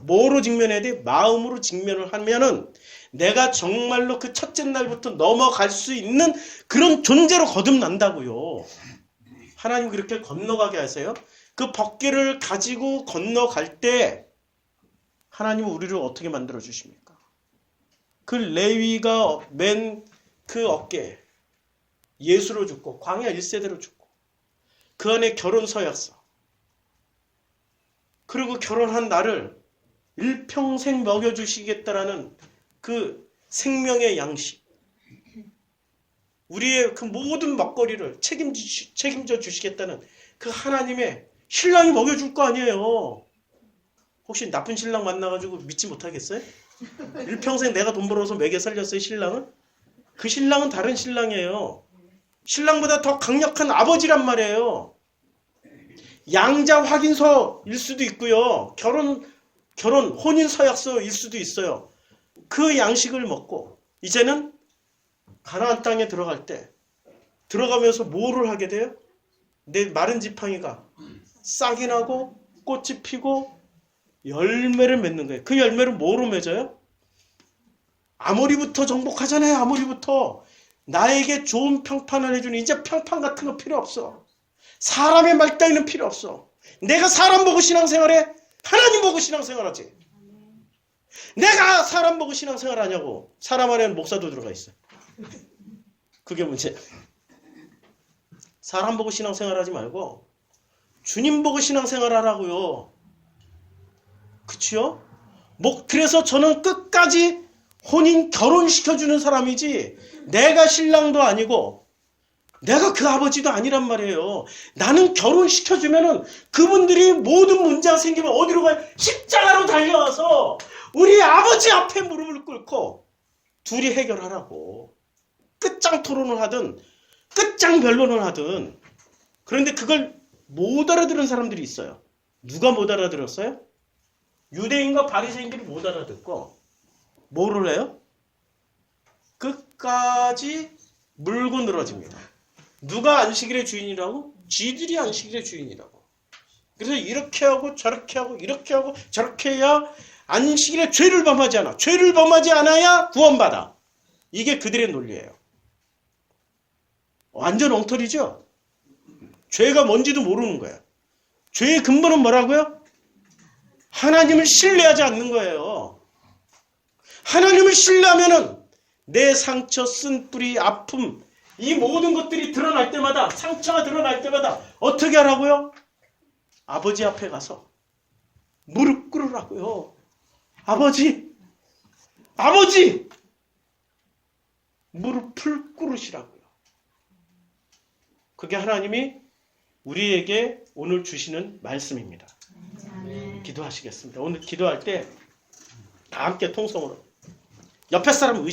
뭐로 직면해야 돼? 마음으로 직면을 하면은 내가 정말로 그 첫째 날부터 넘어갈 수 있는 그런 존재로 거듭난다고요. 하나님 그렇게 건너가게 하세요. 그 법궤를 가지고 건너갈 때 하나님은 우리를 어떻게 만들어 주십니까? 그 레위가 맨 그 어깨에 예수로 죽고 광야 1세대로 죽고 그 안에 결혼 서약서 그리고 결혼한 나를 일평생 먹여주시겠다라는 그 생명의 양식 우리의 그 모든 먹거리를 책임져 주시겠다는 그 하나님의 신랑이 먹여줄 거 아니에요. 혹시 나쁜 신랑 만나가지고 믿지 못하겠어요? 일평생 내가 돈 벌어서 먹여 살렸어요 신랑은? 그 신랑은 다른 신랑이에요. 신랑보다 더 강력한 아버지란 말이에요. 양자 확인서일 수도 있고요. 결혼 혼인 서약서일 수도 있어요. 그 양식을 먹고 이제는 가나안 땅에 들어갈 때 들어가면서 뭐를 하게 돼요? 내 마른 지팡이가 싹이 나고 꽃이 피고 열매를 맺는 거예요. 그 열매를 뭐로 맺어요? 아모리부터 정복하잖아요. 아모리부터. 나에게 좋은 평판을 해주는 이제 평판 같은 거 필요 없어. 사람의 말 따위는 필요 없어. 내가 사람 보고 신앙생활해? 하나님 보고 신앙생활하지. 내가 사람 보고 신앙생활하냐고. 사람 안에는 목사도 들어가 있어. 그게 문제야. 사람 보고 신앙생활하지 말고 주님 보고 신앙생활하라고요. 그치요? 그래서 저는 끝까지 혼인 결혼시켜주는 사람이지 내가 신랑도 아니고 내가 그 아버지도 아니란 말이에요. 나는 결혼시켜주면은 그분들이 모든 문제가 생기면 어디로 가요? 십자가로 달려와서 우리 아버지 앞에 무릎을 꿇고 둘이 해결하라고. 끝장 토론을 하든 끝장 변론을 하든. 그런데 그걸 못 알아들은 사람들이 있어요. 누가 못 알아들었어요? 유대인과 바리새인들이 못 알아듣고 뭐를 해요? 끝까지 물고 늘어집니다. 누가 안식일의 주인이라고? 쥐들이 안식일의 주인이라고. 그래서 이렇게 하고 저렇게 하고 이렇게 하고 저렇게 해야 안식일에 죄를 범하지 않아. 죄를 범하지 않아야 구원받아. 이게 그들의 논리예요. 완전 엉터리죠? 죄가 뭔지도 모르는 거야. 죄의 근본은 뭐라고요? 하나님을 신뢰하지 않는 거예요. 하나님을 신뢰하면은 내 상처, 쓴뿌리, 아픔 이 모든 것들이 드러날 때마다 상처가 드러날 때마다 어떻게 하라고요? 아버지 앞에 가서 무릎 꿇으라고요. 아버지 무릎을 꿇으시라고요. 그게 하나님이 우리에게 오늘 주시는 말씀입니다. 기도하시겠습니다. 오늘 기도할 때 다 함께 통성으로 옆에 사람